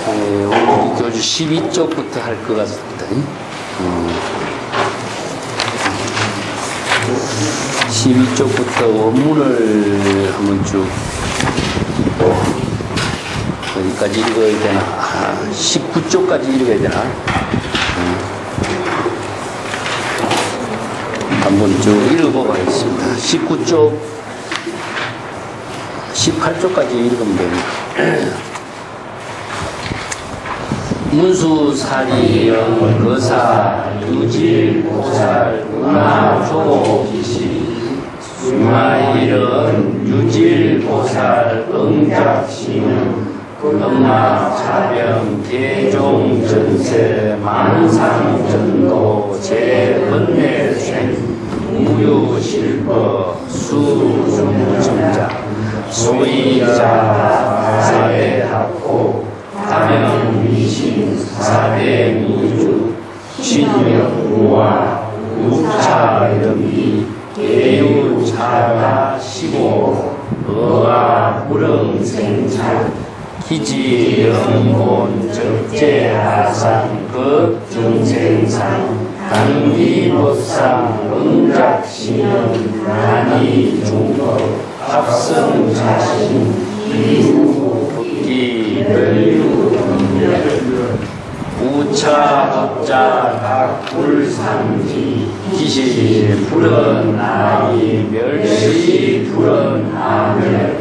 오늘 교주 12쪽부터 할 것 같습니다. 12쪽부터 원문을 한번 쭉 어디까지 읽어야 되나? 19쪽까지 읽어야 되나? 한번 쭉 읽어보고 하겠습니다. 19쪽, 18쪽까지 읽으면 됩니다. 문수사리영 거사 유질보살 운하조기시 수마일은 유질보살 응작신은 음마차병 대종전세 만상전도 제번뇌생 무유실법 수중정자 소이자 사대학고 다명미신 사대미주 신영무와 육차영이 개유차가 시고 어아 불응생차 기지영본 적재하상 극중생상 단기법상 응작신영 난이중법 합성자신 이후법기 우차법자 각불상기 기시 불언나이 멸시 불언나멸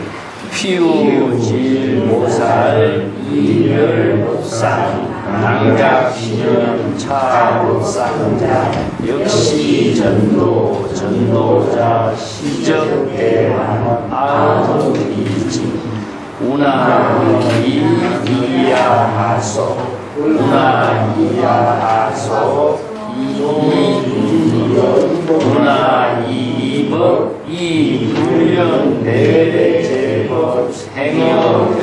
피우질보살 이멸법상 낭작신영 차법상자 역시 전도자 시적대왕 아우이지 우나이야하소 우나이야하소 우나이법 이불련 내제법 행여병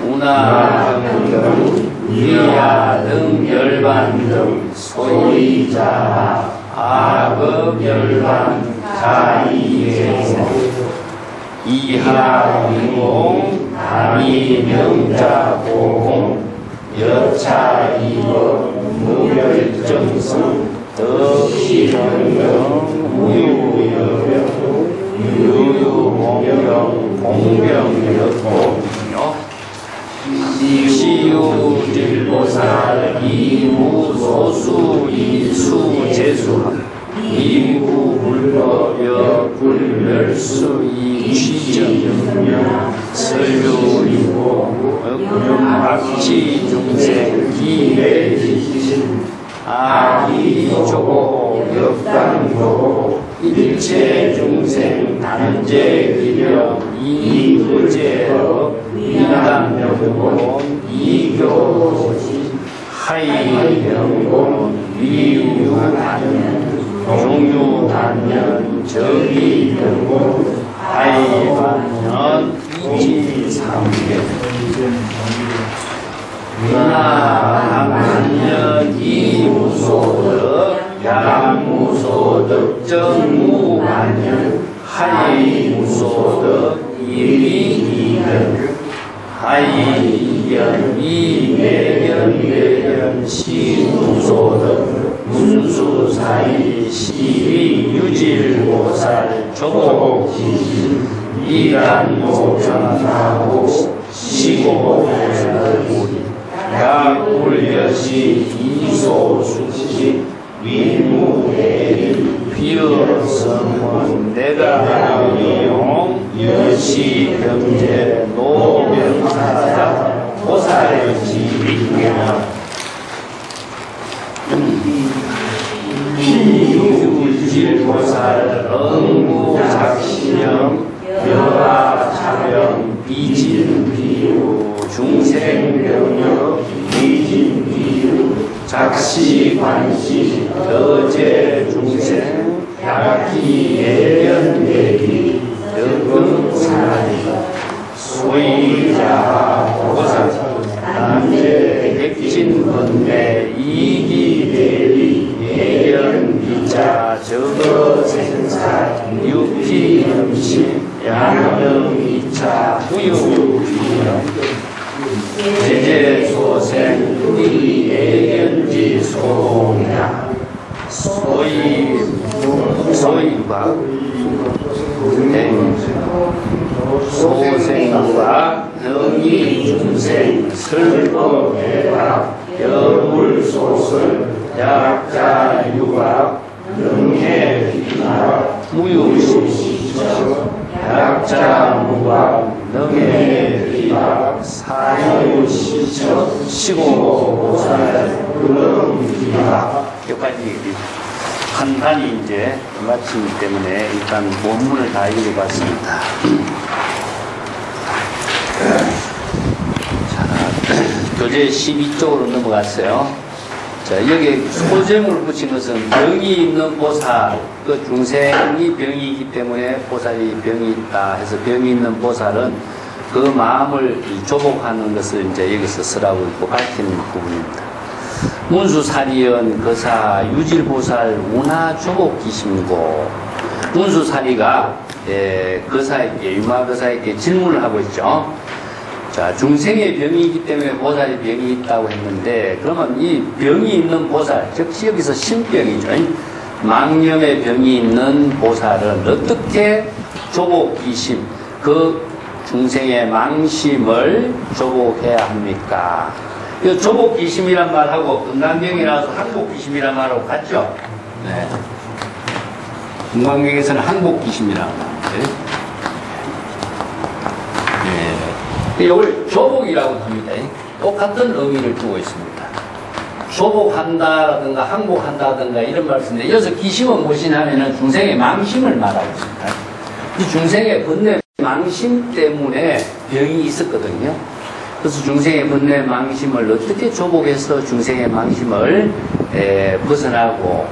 우나병 이하등 열반등 소이자 악업열반 자이계생 이하위공 다미명자보공 여차이법 무별정성 덕시병명 무유여병 유유공병 공병여공요 시유질보살 이무소수 이수재수함 이무불법여 불멸수 이취정명 설교이고 악취중생 기회지신 아기조고 역당조고 일체중생 단제기령 이불제법 이단명본 이교지 하이명본 위유단연 종유단연 정의명본 하이반연 이지삼계 문화만년 이무소득 양무소득 정무만년 하이무소득 이미이견 하이견 이매견 시무소득 문수사이 시위유질보살 조복지신 이단모전하고 시고보살 약불여시 이소수시 위무대리 비어성원 내가위용 여시병제 노병사자 보살지위경 피유질보살 응무작신영 여하차병 비진비유 중생병력 비진비유 작시관시 여제중생 약기예견대기 여금사리 소이자 보살 남제 백지 정신번뇌 이기대리 예견기자 적어생사 유피염심 양명이차 후유기염 제제소생 우리 예견지 소냐 소이박 소생과 능이 중생 슬퍼해라 여불소설 약자 유박 능해 비박 무유시적 약자 무박 능해 비박 사유시적 시고보살 근비박 여기까지 간단히 이제 마치기 때문에 일단 원문을 다 읽어봤습니다. 자, 교재 12쪽으로 넘어갔어요. 자, 여기 소점을 붙인 것은 병이 있는 보살, 그 중생이 병이 있기 때문에 보살이 병이 있다 해서 병이 있는 보살은 그 마음을 조복하는 것을 이제 여기서 쓰라고 있고 밝히는 부분입니다. 문수사리연 거사 유질보살 운하조복기심고 문수사리가 거사에게 유마거사에게 질문을 하고 있죠. 자, 중생의 병이기 때문에 보살이 병이 있다고 했는데 그러면 이 병이 있는 보살, 즉 여기서 신병이죠. 망념의 병이 있는 보살은 어떻게 조복기심, 그 중생의 망심을 조복해야 합니까? 조복기심이란 말하고 금강경에 나와서 항복기심이란 말하고 같죠? 네. 금강경에서는 항복기심이라고 하는데, 네. 이걸 조복이라고 합니다. 똑같은 의미를 두고 있습니다. 조복한다라든가 항복한다든가 이런 말씀인데, 여기서 기심은 무엇이냐면은 중생의 망심을 말하고 있습니다. 이 중생의 번뇌 망심 때문에 병이 있었거든요. 그래서 중생의 번뇌 망심을 어떻게 조복해서 중생의 망심을 벗어나고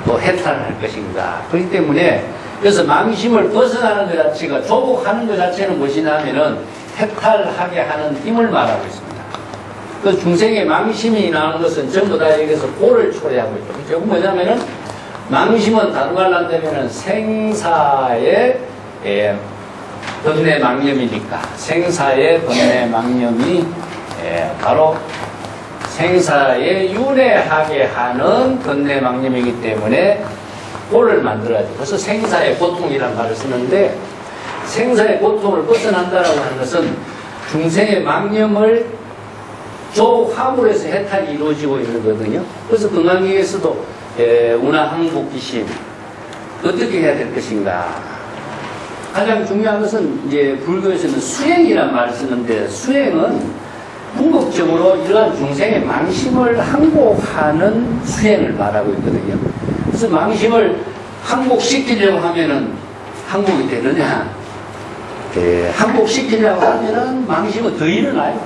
또 해탈할 것인가. 그렇기 때문에 그래서 망심을 벗어나는 것 자체가 조복하는 것 자체는 무엇이냐 하면은 해탈하게 하는 힘을 말하고 있습니다. 그 중생의 망심이 나오는 것은 전부 다 여기서 고를 초래하고 있죠. 그죠? 뭐냐면은 망심은 다른 말로 한다면은 생사의 번뇌 망념이니까 생사의 번뇌 망념이 바로 생사에 윤회하게 하는 번뇌 망념이기 때문에 고를 만들어야죠. 그래서 생사의 고통이라는 말을 쓰는데 생사의 고통을 벗어난다라고 하는 것은 중생의 망념을 조함으로 해서 해탈이 이루어지고 있는 거거든요. 그래서 금강경에서도 운하항복기심 어떻게 해야 될 것인가. 가장 중요한 것은 이제 불교에서는 수행이란 말을 쓰는데 수행은 궁극적으로 이러한 중생의 망심을 항복하는 수행을 말하고 있거든요. 그래서 망심을 항복시키려고 하면은 항복이 되느냐? 항복시키려고 하면은 망심은 더 일어나요.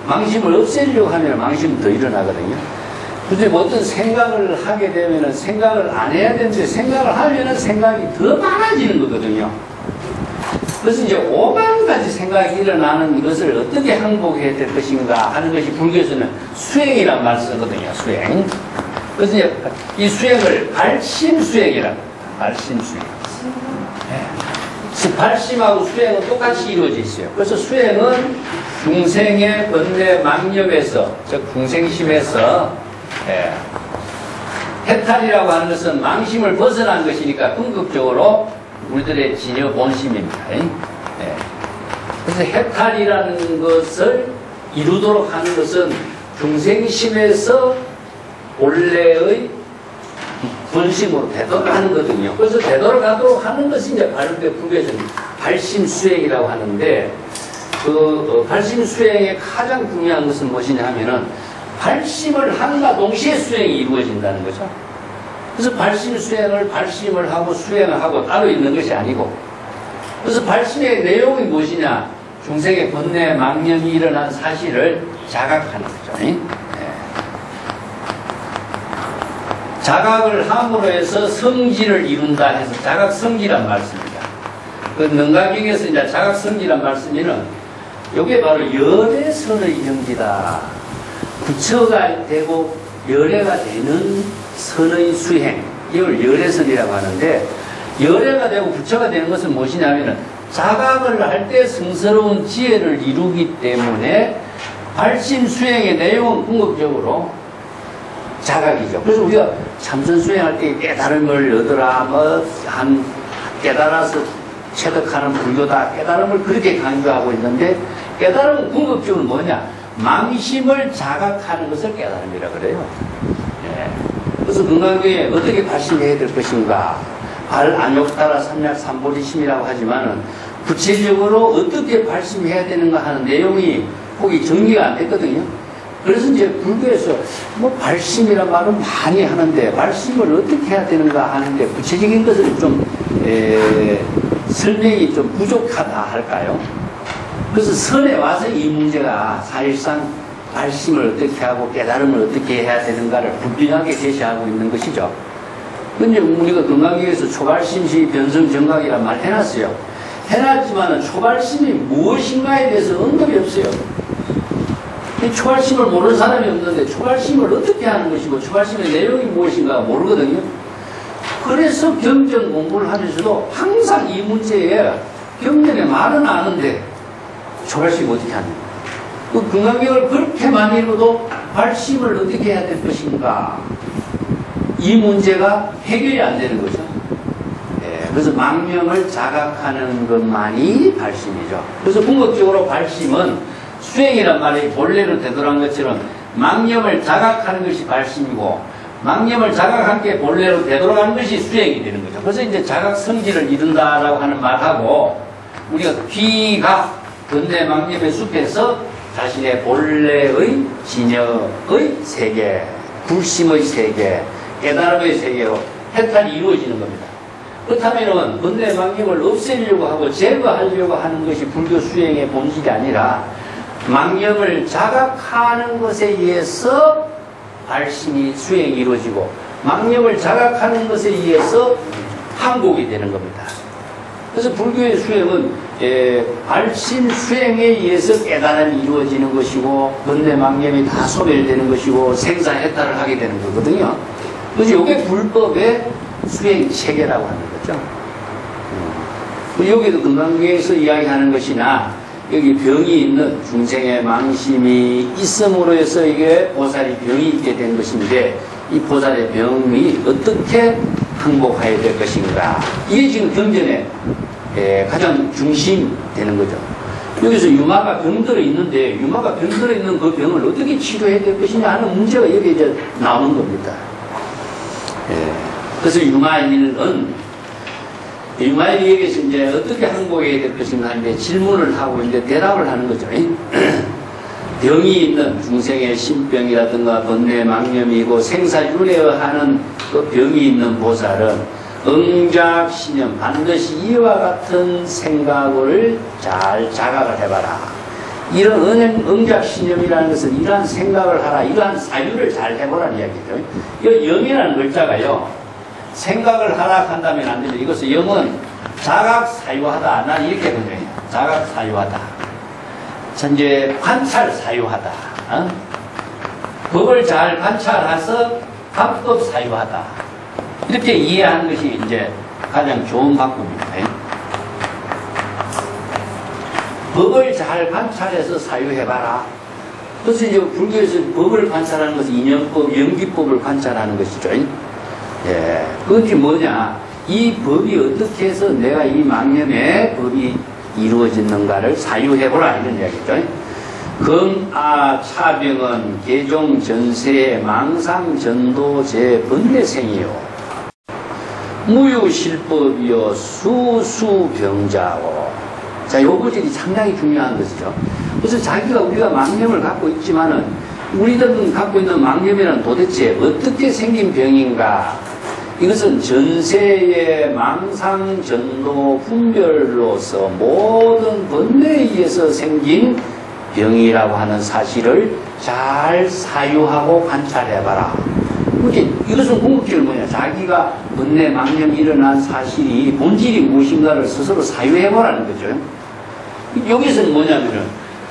망심을 없애려고 하면 망심은 더 일어나거든요. 근데 어떤 생각을 하게 되면은 생각을 안 해야 되는데 생각을 하면은 생각이 더 많아지는 거거든요. 그래서 이제 5만 가지 생각이 일어나는 이것을 어떻게 항복해야 될 것인가 하는 것이 불교에서는 수행이란 말을 쓰거든요. 수행. 그래서 이제 이 수행을 발심수행이라고 합니다. 발심수행. 네. 발심하고 수행은 똑같이 이루어져 있어요. 그래서 수행은 중생의 번뇌 망념에서, 즉 중생심에서 해탈이라고 하는 것은 망심을 벗어난 것이니까 궁극적으로 우리들의 진여 본심입니다. 그래서 해탈이라는 것을 이루도록 하는 것은 중생심에서 본래의 본심으로 되돌아가는 거거든요. 그래서 되돌아가도록 하는 것이 이제 불교에서는 발심수행이라고 하는데 그 발심수행의 가장 중요한 것은 무엇이냐 하면은 발심을 함과 동시에 수행이 이루어진다는 거죠. 그래서 발심수행을 발심을 하고 수행을 하고 따로 있는 것이 아니고 그래서 발심의 내용이 무엇이냐 중생의 번뇌 망념이 일어난 사실을 자각하는 거죠. 네. 자각을 함으로 해서 성지를 이룬다 해서 자각성지란 말씀입니다. 그 능가경에서 이제 자각성지란 말씀이는 이게 바로 열애선의 경지다. 부처가 되고 열애가 되는 선의 수행, 이걸 열애선이라고 하는데, 열애가 되고 부처가 되는 것은 무엇이냐면은 자각을 할 때 성스러운 지혜를 이루기 때문에 발심 수행의 내용은 궁극적으로 자각이죠. 그래서 우리가 참선 수행할 때 깨달음을 얻으라, 깨달아서 체득하는 불교다, 깨달음을 그렇게 강조하고 있는데, 깨달음은 궁극적으로 뭐냐? 망심을 자각하는 것을 깨달음이라 그래요. 예. 그래서 건강에 어떻게 발심해야 될 것인가? 발안욕따라 삼약삼보리심이라고 하지만은 구체적으로 어떻게 발심해야 되는가 하는 내용이 거기 정리가 안 됐거든요. 그래서 이제 불교에서 뭐 발심이란 말은 많이 하는데 발심을 어떻게 해야 되는가 하는데 구체적인 것을 좀 설명이 좀 부족하다 할까요? 그래서 선에 와서 이 문제가 사실상 발심을 어떻게 하고 깨달음을 어떻게 해야 되는가를 분명하게 제시하고 있는 것이죠. 근데 우리가 건강교에서 초발심시 변성정각이란 말 해놨어요. 해놨지만 초발심이 무엇인가에 대해서 언급이 없어요. 이 초발심을 모르는 사람이 없는데 초발심을 어떻게 하는 것이고 초발심의 내용이 무엇인가 모르거든요. 그래서 경전 공부를 하면서도 항상 이 문제에 경전에 말은 아는데 초발심 어떻게 하는 거예요? 그 건강경을 그렇게 많이 읽어도 발심을 어떻게 해야 될 것인가? 이 문제가 해결이 안 되는 거죠. 예, 그래서 망념을 자각하는 것만이 발심이죠. 그래서 궁극적으로 발심은 수행이란 말이 본래로 되돌아간 것처럼 망념을 자각하는 것이 발심이고 망념을 자각한 게 본래로 되돌아가는 것이 수행이 되는 거죠. 그래서 이제 자각 성질을 이룬다라고 하는 말하고 우리가 귀가 근대 망념의 숲에서 자신의 본래의 진여의 세계, 굴심의 세계, 깨달음의 세계로 해탈이 이루어지는 겁니다. 그렇다면 근대 망념을 없애려고 하고 제거하려고 하는 것이 불교 수행의 본질이 아니라 망념을 자각하는 것에 의해서 발심이 수행이 이루어지고 망념을 자각하는 것에 의해서 항복이 되는 겁니다. 그래서 불교의 수행은 발심 수행에 의해서 깨달음이 이루어지는 것이고 근대 망념이 다 소멸되는 것이고 생사해탈을 하게 되는 거거든요. 그래서 이게 불법의 수행 체계라고 하는 거죠. 여기도 건강계에서 이야기하는 것이나 여기 병이 있는 중생의 망심이 있음으로 해서 이게 보살이 병이 있게 된 것인데 이 보살의 병이 어떻게 항복해야 될 것인가, 이게 지금 경전의 가장 중심이 되는 거죠. 여기서 유마가 병들어 있는데 유마가 병들어 있는 그 병을 어떻게 치료해야 될 것이냐 하는 문제가 여기 이제 나오는 겁니다. 그래서 유마일에게서 이제 어떻게 항복해야 될 것인가 하는데 질문을 하고 이제 대답을 하는 거죠. 병이 있는 중생의 신병이라든가 번뇌 망념이고 생사윤회하는 그 병이 있는 보살은 응작신념, 반드시 이와 같은 생각을 잘 자각을 해봐라. 이런 응작신념이라는 것은 이러한 생각을 하라, 이러한 사유를 잘 해보라는 이야기죠. 이 영이라는 글자가요, 생각을 하라 한다면 안 됩니다. 이것은 영은 자각사유하다. 난 이렇게 번역해요. 자각사유하다. 이제 관찰사유하다. 법을 잘 관찰해서 합법사유하다. 이렇게 이해하는 것이 이제 가장 좋은 방법입니다. 법을 잘 관찰해서 사유해봐라. 그래서 이제 불교에서 법을 관찰하는 것은 인연법, 연기법을 관찰하는 것이죠. 예, 그것이 뭐냐? 이 법이 어떻게 해서 내가 이 망념에 법이 이루어지는가를 사유해보라, 이런 이야기죠. 금아차병은 개종전세의 망상전도제 번뇌생이요 무유실법이요 수수병자오. 자, 요 구절이 상당히 중요한 것이죠. 그래서 자기가 우리가 망념을 갖고 있지만은 우리들은 갖고 있는 망념이란 도대체 어떻게 생긴 병인가? 이것은 전세의 망상전도 분별로서 모든 번뇌에 의해서 생긴 병이라고 하는 사실을 잘 사유하고 관찰해봐라. 이것은 궁극적으로 뭐냐? 자기가 번뇌 망념이 일어난 사실이 본질이 무엇인가를 스스로 사유해보라는 거죠. 여기서는 뭐냐면은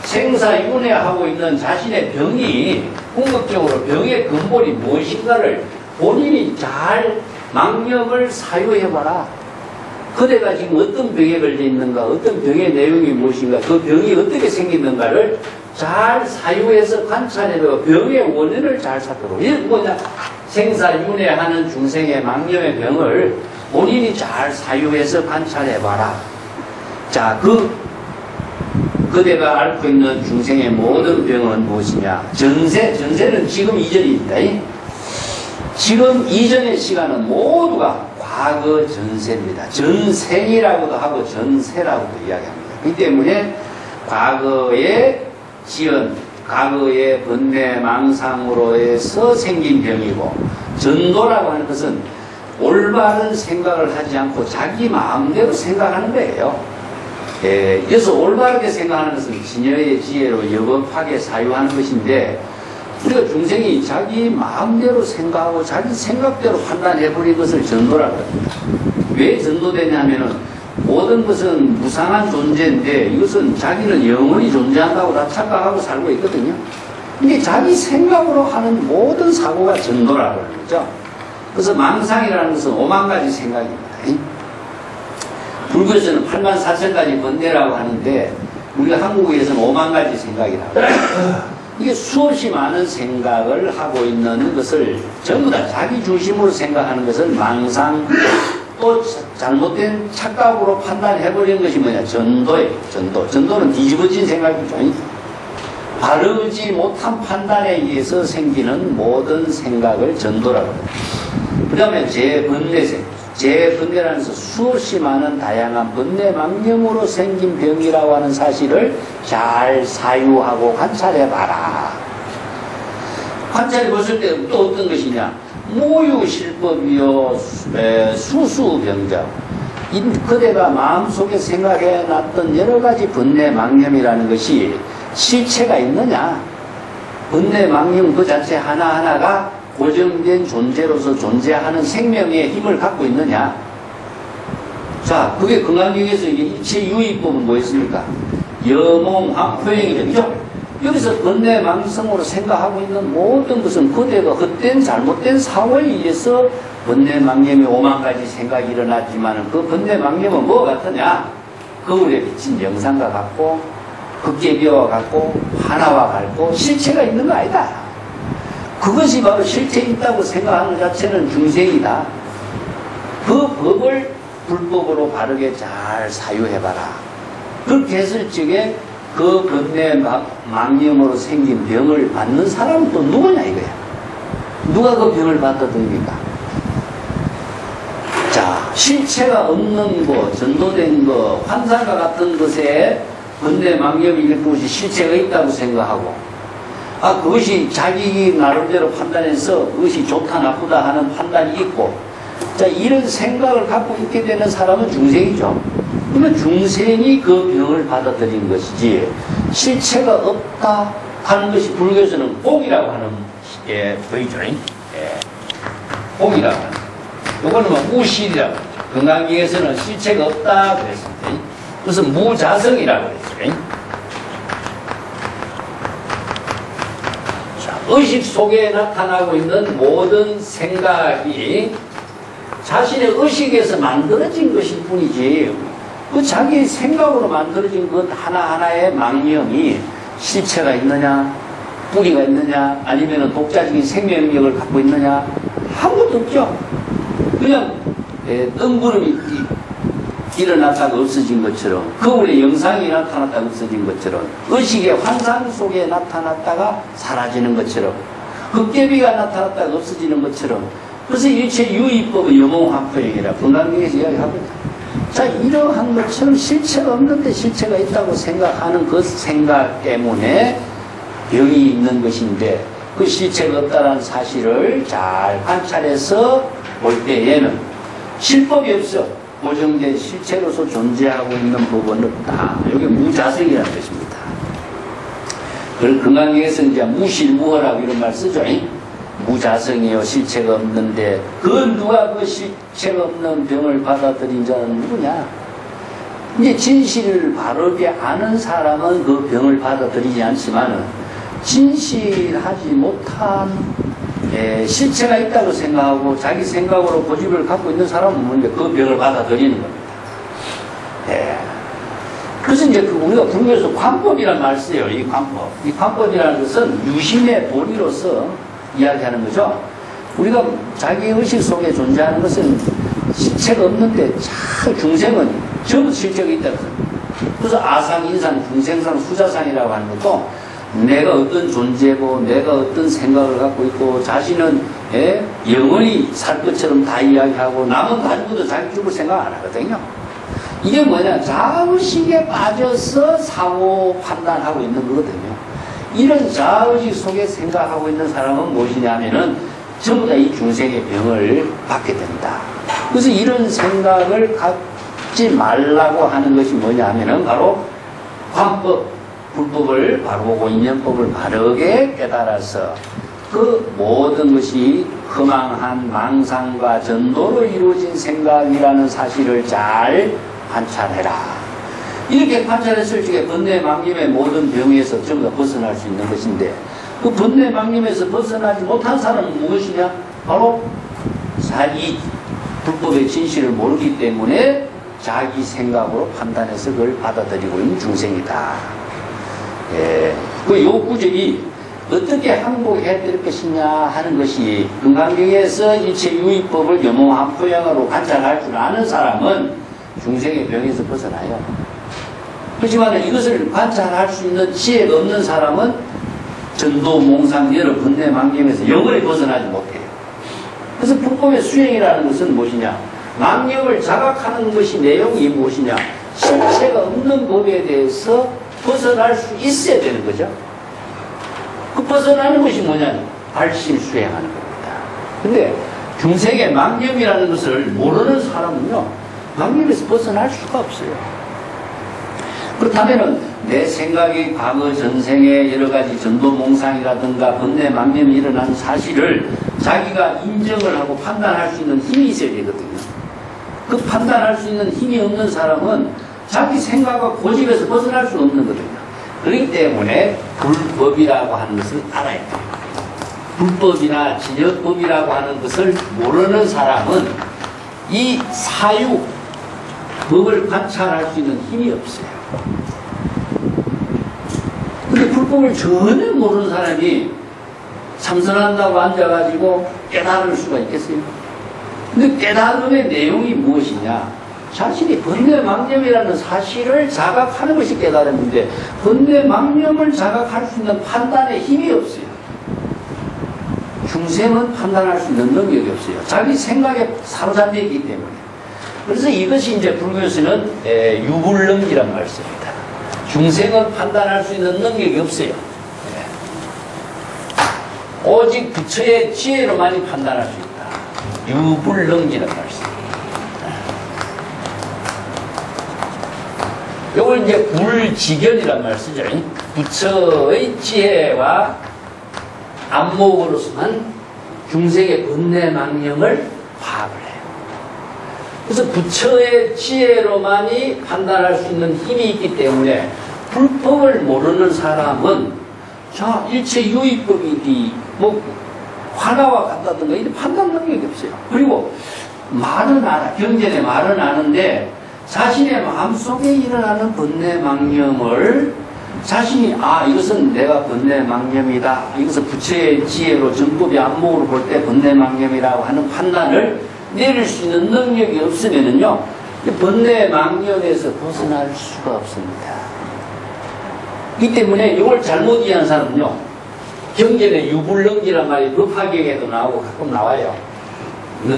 생사윤회하고 있는 자신의 병이 궁극적으로 병의 근본이 무엇인가를 본인이 잘 망념을 사유해봐라. 그대가 지금 어떤 병에 걸려 있는가, 어떤 병의 내용이 무엇인가, 그 병이 어떻게 생기는가를 잘 사유해서 관찰해서 병의 원인을 잘 찾도록. 이게 뭐냐? 생사윤회하는 중생의 망념의 병을 본인이 잘 사유해서 관찰해봐라. 자, 그대가 앓고 있는 중생의 모든 병은 무엇이냐? 전세는 지금 이전입니다. 지금 이전의 시간은 모두가 과거 전세입니다. 전생이라고도 하고 전세라고도 이야기합니다. 그렇기 때문에 과거의 지연, 과거의 번뇌 망상으로 해서 생긴 병이고, 전도라고 하는 것은 올바른 생각을 하지 않고 자기 마음대로 생각하는 거예요. 그래서 올바르게 생각하는 것은 진여의 지혜로 여법하게 사유하는 것인데, 우리가 중생이 자기 마음대로 생각하고 자기 생각대로 판단해버린 것을 전도라고 합니다. 왜 전도되냐 하면은 모든 것은 무상한 존재인데 이것은 자기는 영원히 존재한다고 다 착각하고 살고 있거든요. 이게 자기 생각으로 하는 모든 사고가 전도라고 하는 거죠. 그래서 망상이라는 것은 5만 가지 생각입니다. 불교에서는 8만 4천 가지 번뇌라고 하는데 우리가 한국에서는 5만 가지 생각이라고 합니다. 이게 수없이 많은 생각을 하고 있는 것을 전부 다 자기 중심으로 생각하는 것을 망상, 또 잘못된 착각으로 판단해버리는 것이 뭐냐? 전도예요. 전도는 뒤집어진 생각이죠. 바르지 못한 판단에 의해서 생기는 모든 생각을 전도라고 합니다. 그 다음에 재번뇌라는 것은 수없이 많은 다양한 번뇌 망념으로 생긴 병이라고 하는 사실을 잘 사유하고 관찰해봐라. 관찰해 봤을 때 또 어떤 것이냐? 모유실법이요 수수병자. 그대가 마음속에 생각해놨던 여러가지 번뇌 망념이라는 것이 실체가 있느냐? 번뇌 망념 그 자체 하나하나가 고정된 존재로서 존재하는 생명의 힘을 갖고 있느냐? 자, 그게 건강경에서 일체 유의법은 뭐였습니까? 여몽황표행이죠. 그죠? 여기서 번뇌 망성으로 생각하고 있는 모든 것은 그대가 헛된 잘못된 사고에 의해서 번뇌 망념이 5만 가지 생각이 일어났지만 그 번뇌 망념은 뭐가 같으냐? 거울에 비친 영상과 같고 흑개비와 같고 하나와 같고 실체가 있는 거 아니다. 그것이 바로 실체 있다고 생각하는 자체는 중생이다. 그 법을 불법으로 바르게 잘 사유해봐라. 그렇게 했을 적에 그 번뇌 망념으로 생긴 병을 받는 사람은 또 누구냐 이거야. 누가 그 병을 받아듭니까? 자, 실체가 없는 거, 전도된 거, 환상과 같은 것에 번뇌 망념이 있는 것이 실체가 있다고 생각하고 그것이 자기 나름대로 판단해서 그것이 좋다 나쁘다 하는 판단이 있고, 자, 이런 생각을 갖고 있게 되는 사람은 중생이죠. 그러면 중생이 그 병을 받아들인 것이지 실체가 없다 하는 것이 불교에서는 복이라고 하는 보이죠. 복이라고 하는. 이거는 뭐 무실이라고 하죠. 건강경에서는 실체가 없다 그랬습니다. 그래서 무자성이라고 그랬죠. 의식 속에 나타나고 있는 모든 생각이 자신의 의식에서 만들어진 것일 뿐이지 그 자기 생각으로 만들어진 것 하나하나의 망념이 실체가 있느냐, 뿌리가 있느냐, 아니면 독자적인 생명력을 갖고 있느냐, 아무것도 없죠. 그냥 뜬구름이 일어났다가 없어진 것처럼, 거울에 영상이 나타났다가 없어진 것처럼, 의식의 환상 속에 나타났다가 사라지는 것처럼, 흑개비가 나타났다가 없어지는 것처럼. 그래서 일체 유의법의 여몽황표행이라 건강경에서 이야기하거든요. 자, 이러한 것처럼 실체가 없는데 실체가 있다고 생각하는 그 생각 때문에 병이 있는 것인데, 그 실체가 없다는 사실을 잘 관찰해서 볼 때에는 실법이 없어. 고정된 실체로서 존재하고 있는 법은 없다. 이게 무자성이라는 뜻입니다. 그걸 건강경에서 이제 무실무허라고 이런 말 쓰죠. 무자성이요, 실체가 없는데, 누가 그 실체가 없는 병을 받아들인 자는 누구냐? 이제 진실을 바르게 아는 사람은 그 병을 받아들이지 않지만은, 진실하지 못한 실체가 있다고 생각하고 자기 생각으로 고집을 갖고 있는 사람은 뭔데 그 병을 받아들이는 겁니다. 그래서 이제 우리가 불교에서 관법이라는 말을 써요. 이 관법. 이 관법이라는 것은 유심의 본의로서 이야기하는 거죠. 우리가 자기 의식 속에 존재하는 것은 실체가 없는데 참 중생은 전부 실체가 있다고 합니다. 그래서 아상, 인상, 중생상, 수자상이라고 하는 것도 내가 어떤 존재고 내가 어떤 생각을 갖고 있고 자신은 영원히 살 것처럼 다 이야기하고 남은 가지고도 자기 죽을 생각 안 하거든요. 이게 뭐냐, 자의식에 빠져서 사고 판단하고 있는 거거든요. 이런 자의식 속에 생각하고 있는 사람은 무엇이냐면은 전부 다 이 중생의 병을 받게 된다. 그래서 이런 생각을 갖지 말라고 하는 것이 뭐냐면은 바로 관법, 불법을 바로 보고 인연법을 바르게 깨달아서 그 모든 것이 허망한 망상과 전도로 이루어진 생각이라는 사실을 잘 관찰해라. 이렇게 관찰했을 적에 번뇌망림의 모든 병에서 전부 다 벗어날 수 있는 것인데 그 번뇌망림에서 벗어나지 못한 사람은 무엇이냐? 바로 자기 불법의 진실을 모르기 때문에 자기 생각으로 판단해서 그걸 받아들이고 있는 중생이다. 그 요 구절이 어떻게 항복해야 될 것이냐 하는 것이 금강경에서 일체 유의법을 염호한 포양으로 관찰할 줄 아는 사람은 중생의 병에서 벗어나요. 그렇지만 이것을 관찰할 수 있는 지혜가 없는 사람은 전도, 몽상, 여러 번뇌망념에서 영원히 벗어나지 못해요. 그래서 불법의 수행이라는 것은 무엇이냐? 망념을 자각하는 것이 내용이 무엇이냐? 실체가 없는 법에 대해서 벗어날 수 있어야 되는 거죠. 그 벗어나는 것이 뭐냐? 발심 수행하는 겁니다. 근데 중생의 망념이라는 것을 모르는 사람은요, 망념에서 벗어날 수가 없어요. 그렇다면은 내 생각이 과거 전생에 여러 가지 전도 몽상이라든가 번뇌 망념이 일어난 사실을 자기가 인정을 하고 판단할 수 있는 힘이 있어야 되거든요. 그 판단할 수 있는 힘이 없는 사람은 자기 생각과 고집에서 벗어날 수 없는 거거든요. 그렇기 때문에 불법이라고 하는 것을 알아야 돼요. 불법이나 진여법이라고 하는 것을 모르는 사람은 이 사유, 법을 관찰할 수 있는 힘이 없어요. 근데 불법을 전혀 모르는 사람이 참선한다고 앉아가지고 깨달을 수가 있겠어요? 근데 깨달음의 내용이 무엇이냐? 자신이 번뇌망념이라는 사실을 자각하는 것이 깨달음인데 번뇌망념을 자각할 수 있는 판단의 힘이 없어요. 중생은 판단할 수 있는 능력이 없어요. 자기 생각에 사로잡혀 있기 때문에. 그래서 이것이 이제 불교에서는 유불능이란 말을 씁니다. 중생은 판단할 수 있는 능력이 없어요. 오직 부처의 지혜로만이 판단할 수 있다. 유불능이란 말을 씁니다. 이걸 이제 불지견이란 말을 쓰죠. 부처의 지혜와 안목으로서만 중생의 번뇌망념을 파악을 해요. 그래서 부처의 지혜로만이 판단할 수 있는 힘이 있기 때문에 불법을 모르는 사람은 자 일체 유의법이니 뭐 화나와 같다든가 이런 판단 능력이 없어요. 그리고 말은 알아. 경전에 말은 아는데 자신의 마음속에 일어나는 번뇌망념을 자신이 이것은 내가 번뇌망념이다. 이것은 부처의 지혜로 정법의 안목으로 볼 때 번뇌망념이라고 하는 판단을 내릴 수 있는 능력이 없으면은요, 번뇌망념에서 벗어날 수가 없습니다. 이 때문에 이걸 잘못 이해한 사람은요, 경전에 유불능지란 말이 법화경에도 나오고 가끔 나와요.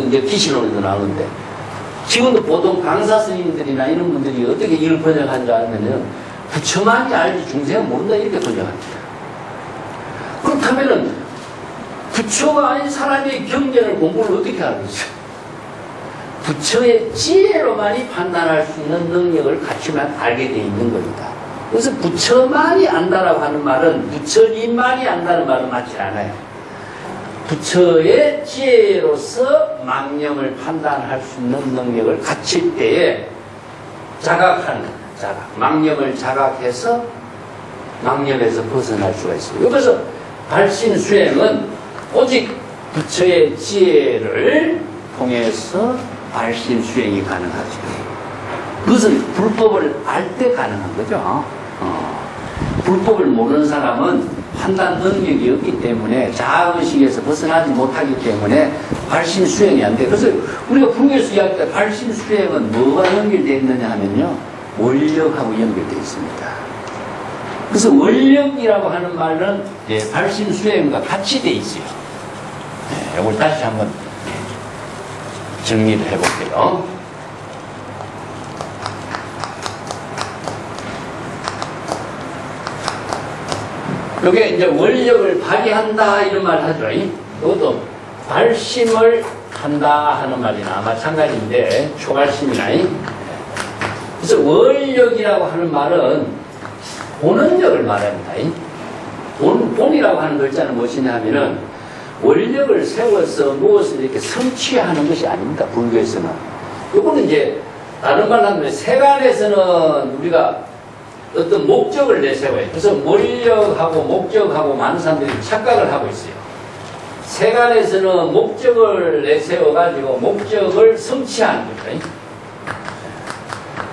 이제 기시론에도 나오는데, 지금도 보통 강사 스님들이나 이런 분들이 어떻게 이걸 번역한 줄 알면은, 부처만이 알지 중생은 모른다 이렇게 번역합니다. 그렇다면은, 부처가 아닌 사람의 경전을 공부를 어떻게 하겠어요? 부처의 지혜로만이 판단할 수 있는 능력을 갖추면 알게 돼 있는 겁니다. 그래서 부처만이 안다라고 하는 말은 부처님만이 안다는 말은 맞지 않아요. 부처의 지혜로서 망념을 판단할 수 있는 능력을 갖출 때에 자각하는 자각, 망념을 자각해서 망념에서 벗어날 수가 있어요. 그래서 발심수행은 오직 부처의 지혜를 통해서 발심수행이 가능하죠. 그것은 불법을 알 때 가능한 거죠. 불법을 모르는 사람은 판단 능력이 없기 때문에 자아의식에서 벗어나지 못하기 때문에 발심수행이 안 돼. 그래서 우리가 불교에서 이야기할 때 발심수행은 뭐가 연결되어 있느냐 하면요, 원력하고 연결되어 있습니다. 그래서 원력이라고 하는 말은 발심수행과 같이 되어 있어요. 이걸 다시 한번 정리를 해볼게요. 이게 이제 원력을 발휘한다 이런 말 하죠. 이것도 발심을 한다 하는 말이나 마찬가지인데, 초발심이나. 그래서 원력이라고 하는 말은 본원력을 말합니다. 본이라고 하는 글자는 무엇이냐 하면은 원력을 세워서 무엇을 이렇게 성취하는 것이 아닙니다. 불교에서는. 이거는 이제 다른 말로 하면 세간에서는 우리가 어떤 목적을 내세워요. 그래서 원력하고 목적하고 많은 사람들이 착각을 하고 있어요. 세간에서는 목적을 내세워가지고 목적을 성취하는 거죠.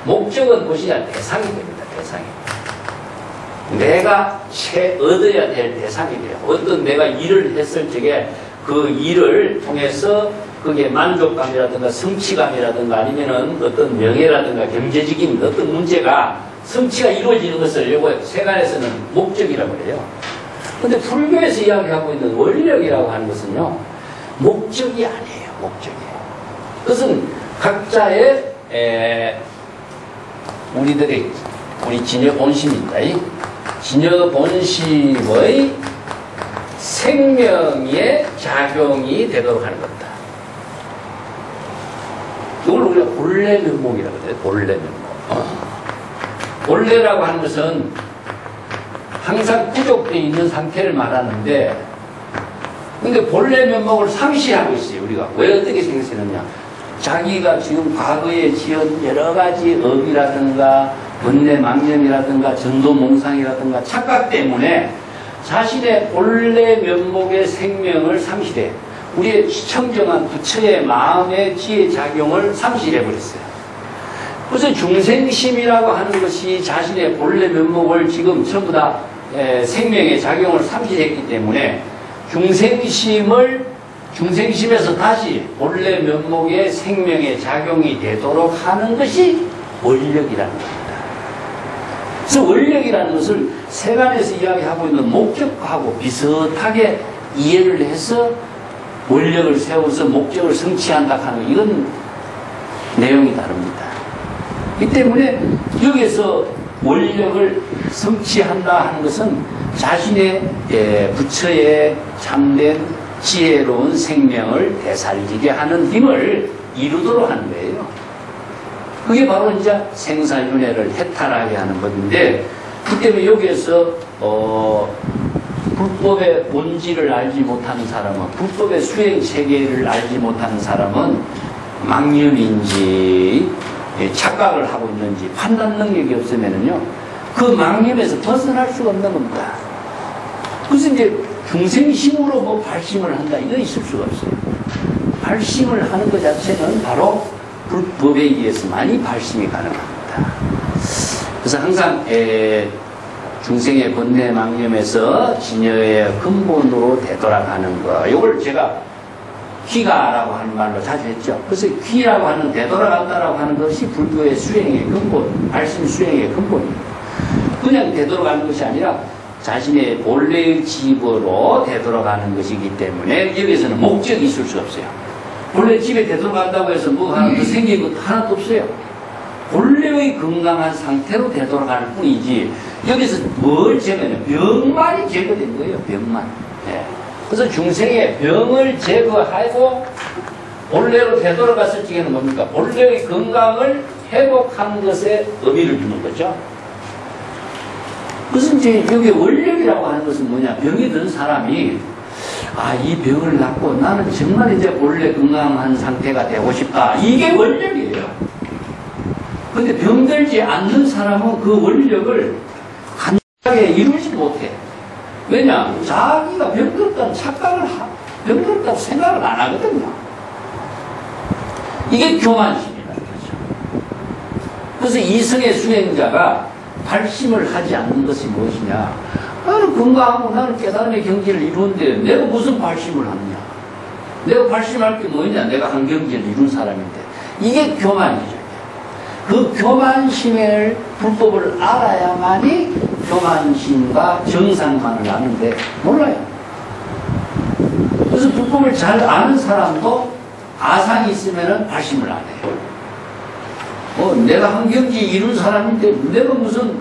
목적은 무엇이냐? 대상이 됩니다. 대상이. 내가 얻어야 될 대상이 돼요. 어떤 내가 일을 했을 적에 그 일을 통해서 그게 만족감이라든가 성취감이라든가 아니면은 어떤 명예라든가 경제적인 어떤 문제가 성취가 이루어지는 것을 요거 세간에서는 목적이라고 해요. 근데 불교에서 이야기하고 있는 원력이라고 하는 것은요, 목적이 아니에요. 목적이에요. 그것은 각자의 우리 진여 본심입니다. 진여 본심의 생명의 작용이 되도록 하는 겁니다. 이걸 우리가 본래 면목이라고 해요. 본래 면목. 본래라고 하는 것은 항상 부족되어 있는 상태를 말하는데, 근데 본래 면목을 상실하고 있어요. 우리가 왜 어떻게 생각하느냐? 자기가 지금 과거에 지은 여러 가지 업이라든가 번뇌 망념이라든가 전도 몽상이라든가 착각 때문에 자신의 본래 면목의 생명을 상실해. 우리의 청정한 부처의 마음의 지혜 작용을 상실해 버렸어요. 그래서 중생심이라고 하는 것이 자신의 본래 면목을 지금 전부 다 생명의 작용을 상실했기 때문에 중생심에서 다시 본래 면목의 생명의 작용이 되도록 하는 것이 원력이라는 겁니다. 그래서 원력이라는 것을 세간에서 이야기하고 있는 목적하고 비슷하게 이해를 해서 원력을 세워서 목적을 성취한다 하는 것, 이건 내용이 다릅니다. 이 때문에 여기에서 원력을 성취한다 하는 것은 자신의 부처의 참된 지혜로운 생명을 되살리게 하는 힘을 이루도록 하는 거예요. 그게 바로 이제 생사윤회를 해탈하게 하는 것인데, 그 때문에 여기에서 불법의 본질을 알지 못하는 사람은, 불법의 수행 체계를 알지 못하는 사람은 망념인지 착각을 하고 있는지 판단 능력이 없으면은요, 그 망념에서 벗어날 수가 없는 겁니다. 그래서 이제 중생심으로 뭐 발심을 한다, 이거 있을 수가 없어요. 발심을 하는 것 자체는 바로 불법에 의해서만이 발심이 가능합니다. 그래서 항상 중생의 번뇌 망념에서 진여의 근본으로 되돌아가는 거, 이걸 제가 귀가라고 하는 말로 자주 했죠. 그래서 귀라고 하는 되돌아간다라고 하는 것이 불교의 수행의 근본, 발심 수행의 근본입니다. 그냥 되돌아가는 것이 아니라 자신의 본래의 집으로 되돌아가는 것이기 때문에 여기서는 목적이 있을 수 없어요. 본래 집에 되돌아간다고 해서 뭐 하나 더 생긴 것도 하나도 없어요. 본래의 건강한 상태로 되돌아가는 뿐이지, 여기서 뭘 제거해요? 병만이 제거된 거예요. 병만. 예. 그래서 중생의 병을 제거하고 본래로 되돌아갔을 적에는 뭡니까? 본래의 건강을 회복하는 것에 의미를 두는 거죠. 그래서 이제 여기 원력이라고 하는 것은 뭐냐? 병이 든 사람이 이 병을 낫고 나는 정말 이제 본래 건강한 상태가 되고 싶다. 이게 원력이에요. 근데 병들지 않는 사람은 그 원력을 이루지 못해. 왜냐? 자기가 병들었다는 병들었다고 생각을 안 하거든요. 이게 교만심이라는 거죠. 그래서 이성의 수행자가 발심을 하지 않는 것이 무엇이냐? 나는 건강하고 나는 깨달음의 경지를 이루는데 내가 무슨 발심을 하느냐? 내가 발심할 게 뭐냐? 내가 한 경지를 이룬 사람인데. 이게 교만이죠. 그 교만심을 불법을 알아야만이 교만심과 정상만을 아는데 몰라요. 그래서 불법을 잘 아는 사람도 아상이 있으면 발심을 안 해요. 내가 한 경지 이룬 사람인데 내가 무슨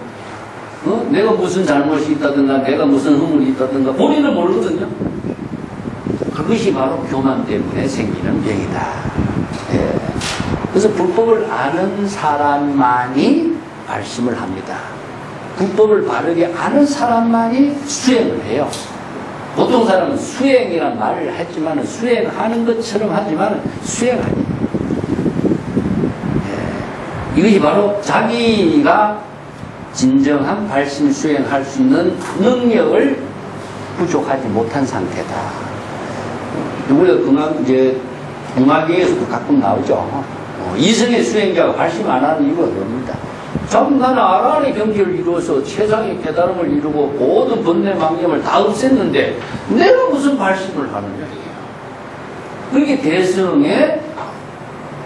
잘못이 있다든가 내가 무슨 허물이 있다든가 본인은 모르거든요. 그것이 바로 교만 때문에 생기는 병이다. 예. 그래서 불법을 아는 사람만이 발심을 합니다. 불법을 바르게 아는 사람만이 수행을 해요. 보통 사람은 수행이란 말을 했지만 수행하는 것처럼 하지만 수행 아니에요. 예. 이것이 바로 자기가 진정한 발심 수행할 수 있는 능력을 부족하지 못한 상태다. 우리가 이제 융화기에서도 가끔 나오죠. 이성의 수행자가 발심 안 하는 이유가 뭡니다. 나는 아라한의 경지를 이루어서 최상의 깨달음을 이루고 모든 번뇌 망념을 다 없앴는데 내가 무슨 발심을 하느냐. 그렇게 대성의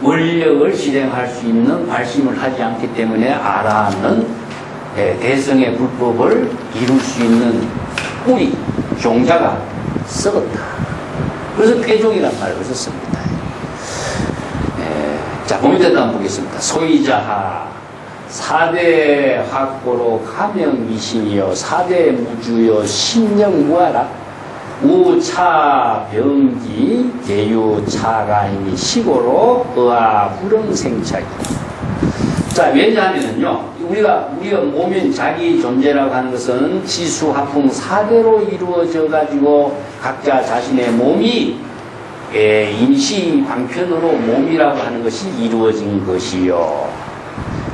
원력을 실행할 수 있는 발심을 하지 않기 때문에 아라한은 대성의 불법을 이룰 수 있는 뿌리, 종자가 썩었다. 그래서 꾀종이라는 말을 썼습니다. 자, 보밑에도 한번 보겠습니다. 소이자하 사대 확고로 가명이시여 사대 무주여 신령무하라 우차 병기 대유차가이니 시고로 의아 불응생차기. 자, 왜냐하면요, 우리가 몸인 자기 존재라고 하는 것은 지수화풍 4대로 이루어져 가지고 각자 자신의 몸이 임시 방편으로 몸이라고 하는 것이 이루어진 것이요.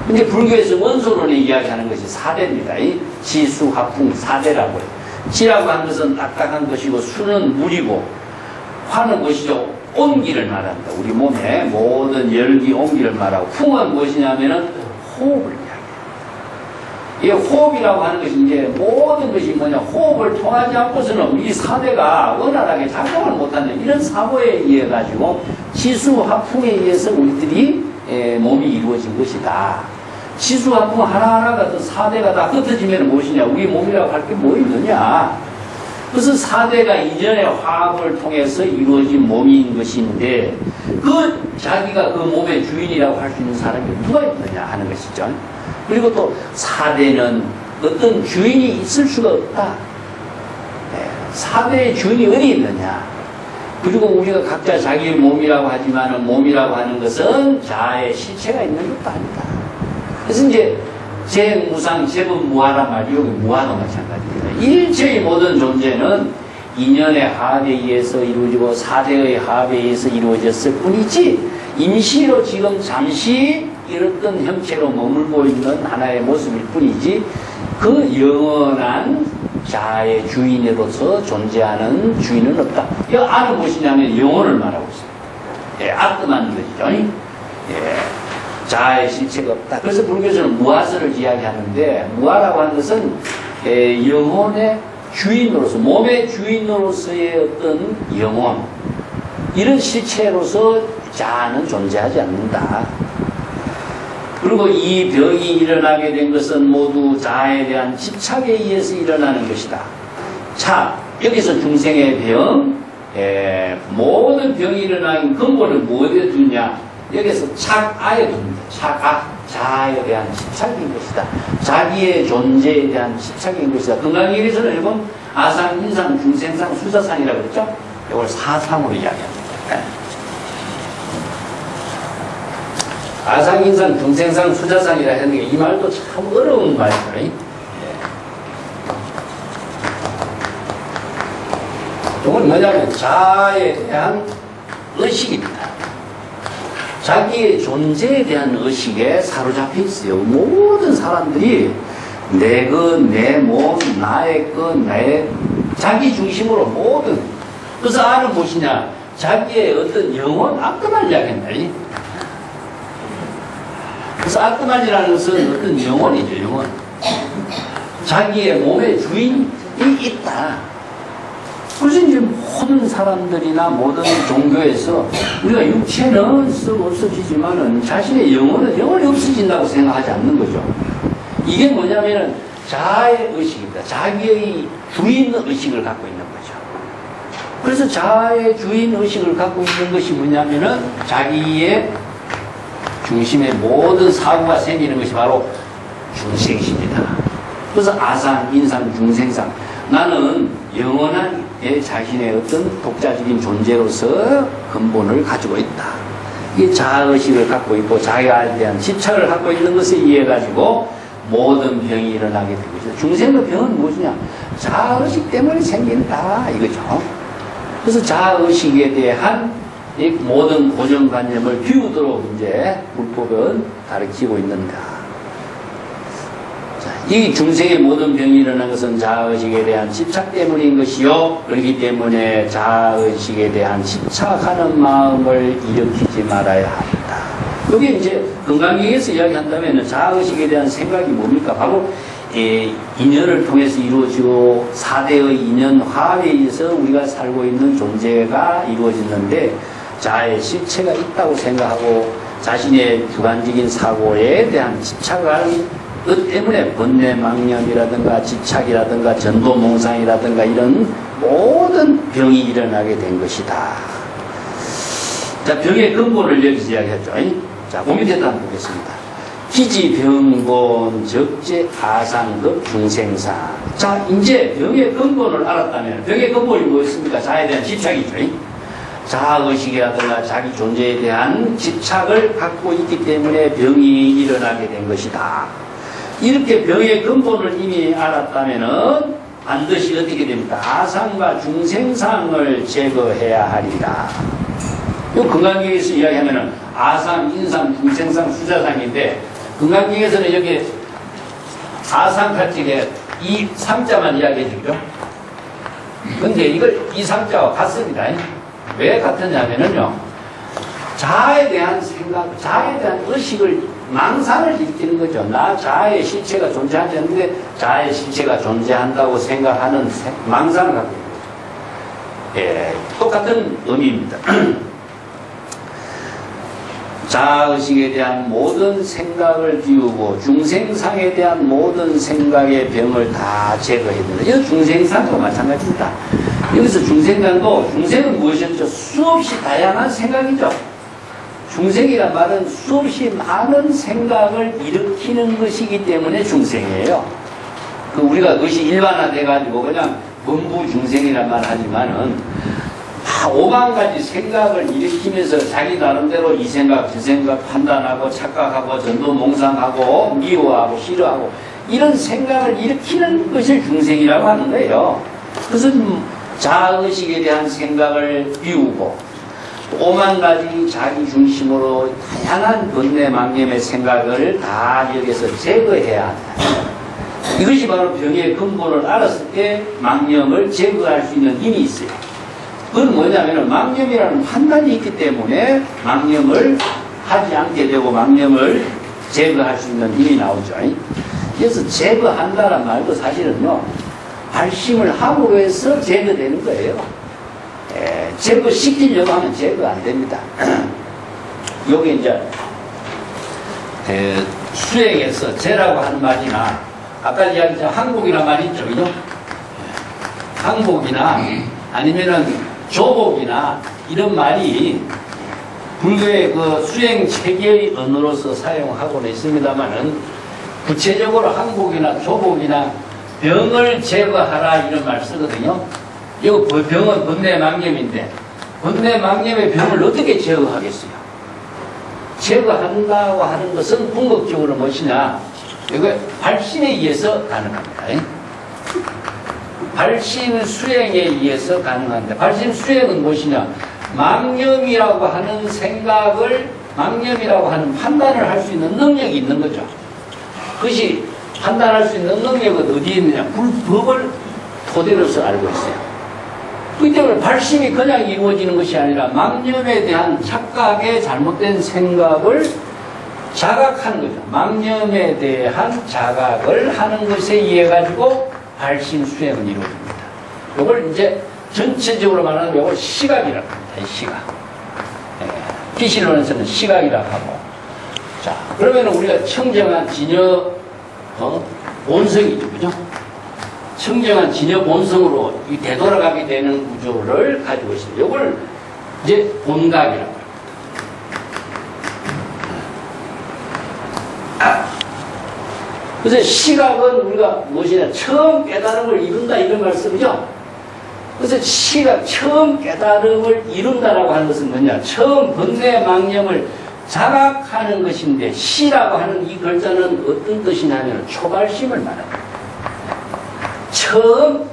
근데 불교에서 원소론에 이야기하는 것이 4대입니다. 이 지수화풍 4대라고 해요. 지라고 하는 것은 딱딱한 것이고 수는 물이고 화는 것이죠. 온기를 말합니다. 우리 몸에 모든 열기 온기를 말하고 풍은 무엇이냐면은 호흡을 이야기해요. 이 호흡이라고 하는 것이 이제 모든 것이 뭐냐, 호흡을 통하지 않고서는 이 사대가 원활하게 작동을 못하는 이런 사고에 의해 가지고 지수화풍에 의해서 우리들이 몸이 이루어진 것이다. 지수화풍 하나하나가 또 사대가 다 흩어지면 무엇이냐, 우리 몸이라고 할 게 뭐 있느냐. 그래서 사대가 이전의 화합을 통해서 이루어진 몸인 것인데 자기가 그 몸의 주인이라고 할 수 있는 사람이 누가 있느냐 하는 것이죠. 그리고 또 사대는 어떤 주인이 있을 수가 없다. 사대의 주인이 어디 있느냐. 그리고 우리가 각자 자기 몸이라고 하지만 몸이라고 하는 것은 자아의 실체가 있는 것도 아니다. 그래서 이제 재무상 재분무하란 말이 여기 무하도 마찬가지입니다. 일체의 모든 존재는 인연의 화합에 의해서 이루어지고 사대의 화합에 의해서 이루어졌을 뿐이지 임시로 지금 잠시 이렇던 형체로 머물고 있는 하나의 모습일 뿐이지 그 영원한 자아의 주인으로서 존재하는 주인은 없다. 이 아는 무엇이냐면 영혼을 말하고 있습니다. 아트만 것이죠. 자아의 실체가 없다. 그래서 불교에서는 무아서를 이야기하는데 무아라고 하는 것은 영혼의 주인으로서 몸의 주인으로서의 어떤 영혼 이런 실체로서 자아는 존재하지 않는다. 그리고 이 병이 일어나게 된 것은 모두 자아에 대한 집착에 의해서 일어나는 것이다. 자, 여기서 중생의 병, 모든 병이 일어나는 근본을 무엇에 두냐? 여기서 착아에 둡니다. 착아, 자아에 대한 집착인 것이다. 자기의 존재에 대한 집착인 것이다. 건강의학에서는 일본 아상, 인상, 중생상, 수자상이라고 그랬죠? 이걸 사상으로 이야기합니다. 아상, 인상, 중생상, 수자상이라 하는 게 이 말도 참 어려운 말이에요. 이건 뭐냐면 자아에 대한 의식입니다. 자기의 존재에 대한 의식에 사로잡혀 있어요. 모든 사람들이 내 것, 내 몸, 나의 것, 내 자기 중심으로 모든. 그래서 아는 무엇이냐? 자기의 어떤 영혼, 아크말 이야기한다. 그래서 아크말이라는 것은 어떤 영혼이죠, 영혼. 자기의 몸의 주인이 있다. 그래서 이제 모든 사람들이나 모든 종교에서 우리가 육체는 없어지지만은 자신의 영혼은 영원히 없어진다고 생각하지 않는 거죠. 이게 뭐냐면은 자아의 의식입니다. 자기의 주인 의식을 갖고 있는 거죠. 그래서 자아의 주인 의식을 갖고 있는 것이 뭐냐면은 자기의 중심의 모든 사고가 생기는 것이 바로 중생심이다. 그래서 아상, 인상, 중생상. 나는 영원한 내 자신의 어떤 독자적인 존재로서 근본을 가지고 있다. 이게 자아의식을 갖고 있고 자기에 대한 집착을 갖고 있는 것에 의해 가지고 모든 병이 일어나게 된 것이죠. 중생의 병은 무엇이냐? 자아의식 때문에 생긴다 이거죠. 그래서 자아의식에 대한 이 모든 고정관념을 비우도록 이제 불법은 가르치고 있는가. 이 중생의 모든 병이 일어난 것은 자아의식에 대한 집착 때문인 것이요. 그렇기 때문에 자아의식에 대한 집착하는 마음을 일으키지 말아야 한다. 여기 이제 건강경에서 이야기한다면 자아의식에 대한 생각이 뭡니까? 바로 인연을 통해서 이루어지고 4대의 인연 화합에 의해서 우리가 살고 있는 존재가 이루어졌는데 자아의 실체가 있다고 생각하고 자신의 주관적인 사고에 대한 집착을 그 때문에 번뇌망념이라든가 집착이라든가 전도몽상이라든가 이런 모든 병이 일어나게 된 것이다. 자, 병의 근본을 여기서 이야기했죠. 자, 그 밑에도 한번 보겠습니다. 기지병본 적재 아상급 중생사. 자, 이제 병의 근본을 알았다면 병의 근본이 뭐였습니까? 자아에 대한 집착이죠. 자아의식이라든가 자기 존재에 대한 집착을 갖고 있기 때문에 병이 일어나게 된 것이다. 이렇게 병의 근본을 이미 알았다면은 반드시 어떻게 됩니까? 아상과 중생상을 제거해야 하리라. 이 건강경에서 이야기하면은 아상, 인상, 중생상, 수자상인데 건강경에서는 여기 아상 같이 이 상자만 이야기해 주죠. 근데 이걸 이 상자와 같습니다. 왜 같으냐면은요. 자아에 대한 생각, 자아에 대한 의식을 망상을 일으키는 거죠. 나 자아의 실체가 존재하지 않는데 자아의 실체가 존재한다고 생각하는 망상을 갖고 있는 거죠. 예, 똑같은 의미입니다. 자아의식에 대한 모든 생각을 비우고 중생상에 대한 모든 생각의 병을 다 제거해야 된다. 이 중생상도 마찬가지입니다. 여기서 중생상도 중생은 무엇이었죠? 수없이 다양한 생각이죠. 중생이란 말은 수없이 많은 생각을 일으키는 것이기 때문에 중생이에요. 우리가 그것이 일반화돼가지고 그냥 범부 중생이란 말 하지만은 다 5만 가지 생각을 일으키면서 자기 나름대로 이 생각, 저 생각 판단하고 착각하고 전도몽상하고 미워하고 싫어하고 이런 생각을 일으키는 것을 중생이라고 하는 거예요. 그래서 자아의식에 대한 생각을 비우고 5만 가지 자기 중심으로 다양한 번뇌망념의 생각을 다 여기서 제거해야 한다. 이것이 바로 병의 근본을 알았을 때 망념을 제거할 수 있는 힘이 있어요. 그건 뭐냐면 망념이라는 판단이 있기 때문에 망념을 하지 않게 되고 망념을 제거할 수 있는 힘이 나오죠. 그래서 제거한다는 말도 사실은요 발심을 함으로 해서 제거되는 거예요. 제거시키려고 하면 제거 안 됩니다. 여기 이제 수행에서 제라고 하는 말이나 아까 이야기했던 항복이란 말이 있죠, 그죠? 항복이나 아니면은 조복이나 이런 말이 불교의 그 수행 체계의 언어로서 사용하고는 있습니다만은 구체적으로 항복이나 조복이나 병을 제거하라 이런 말 쓰거든요. 이거 병은 번뇌망념인데 번뇌망념의 병을 어떻게 제거하겠어요? 제거한다고 하는 것은 궁극적으로 무엇이냐? 이거 발심에 의해서 가능합니다. 발심 수행에 의해서 가능한데 발심 수행은 무엇이냐? 망념이라고 하는 생각을 망념이라고 하는 판단을 할 수 있는 능력이 있는 거죠. 그것이 판단할 수 있는 능력은 어디에 있느냐? 불법을 토대로서 알고 있어요. 그렇기 때문에 발심이 그냥 이루어지는 것이 아니라 망념에 대한 착각의 잘못된 생각을 자각하는 거죠. 망념에 대한 자각을 하는 것에 의해 가지고 발심 수행은 이루어집니다. 이걸 이제 전체적으로 말하는 이걸 시각이라고 합니다. 시각. 기실론에서는 시각이라고 하고. 자, 그러면 우리가 청정한 진여 본성이죠, 그죠? 청정한 진여 본성으로 이 되돌아가게 되는 구조를 가지고 있습니다. 이걸 이제 본각이라고 합니다. 그래서 시각은 우리가 무엇이냐, 처음 깨달음을 이룬다 이런 말씀이죠. 그래서 시각, 처음 깨달음을 이룬다라고 하는 것은 뭐냐, 처음 번뇌 망념을 자각하는 것인데, 시라고 하는 이 글자는 어떤 뜻이냐면 초발심을 말합니다. 처음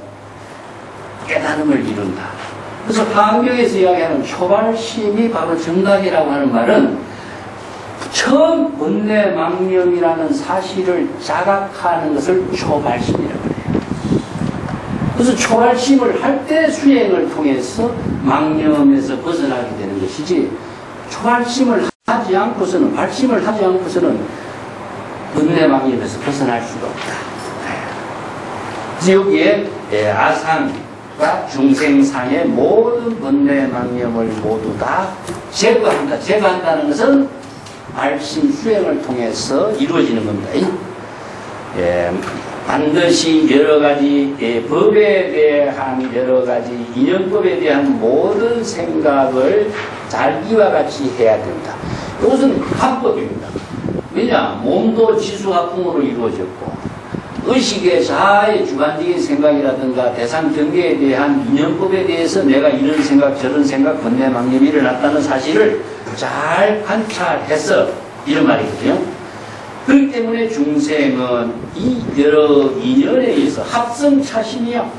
깨달음을 이룬다. 그래서 화엄경에서 이야기하는 초발심이 바로 정각이라고 하는 말은 처음 번뇌 망념이라는 사실을 자각하는 것을 초발심이라고 해요. 그래서 초발심을 할 때 수행을 통해서 망념에서 벗어나게 되는 것이지, 초발심을 하지 않고서는, 발심을 하지 않고서는 번뇌 망념에서 벗어날 수가 없다. 그래서 여기에 아상과 중생상의 모든 번뇌 망념을 모두 다 제거한다. 제거한다는 것은 발심 수행을 통해서 이루어지는 겁니다. 반드시 여러 가지 법에 대한 여러 가지 인연법에 대한 모든 생각을 잘 이와 같이 해야 된다. 이것은 합법입니다. 왜냐? 몸도 지수합풍으로 이루어졌고 의식의 자아의 주관적인 생각이라든가 대상 경계에 대한 인연법에 대해서 내가 이런 생각 저런 생각 번뇌 망념이 일어났다는 사실을 잘 관찰해서 이런 말이거든요. 그렇기 때문에 중생은 이 여러 인연에 의해서 합성차심이요,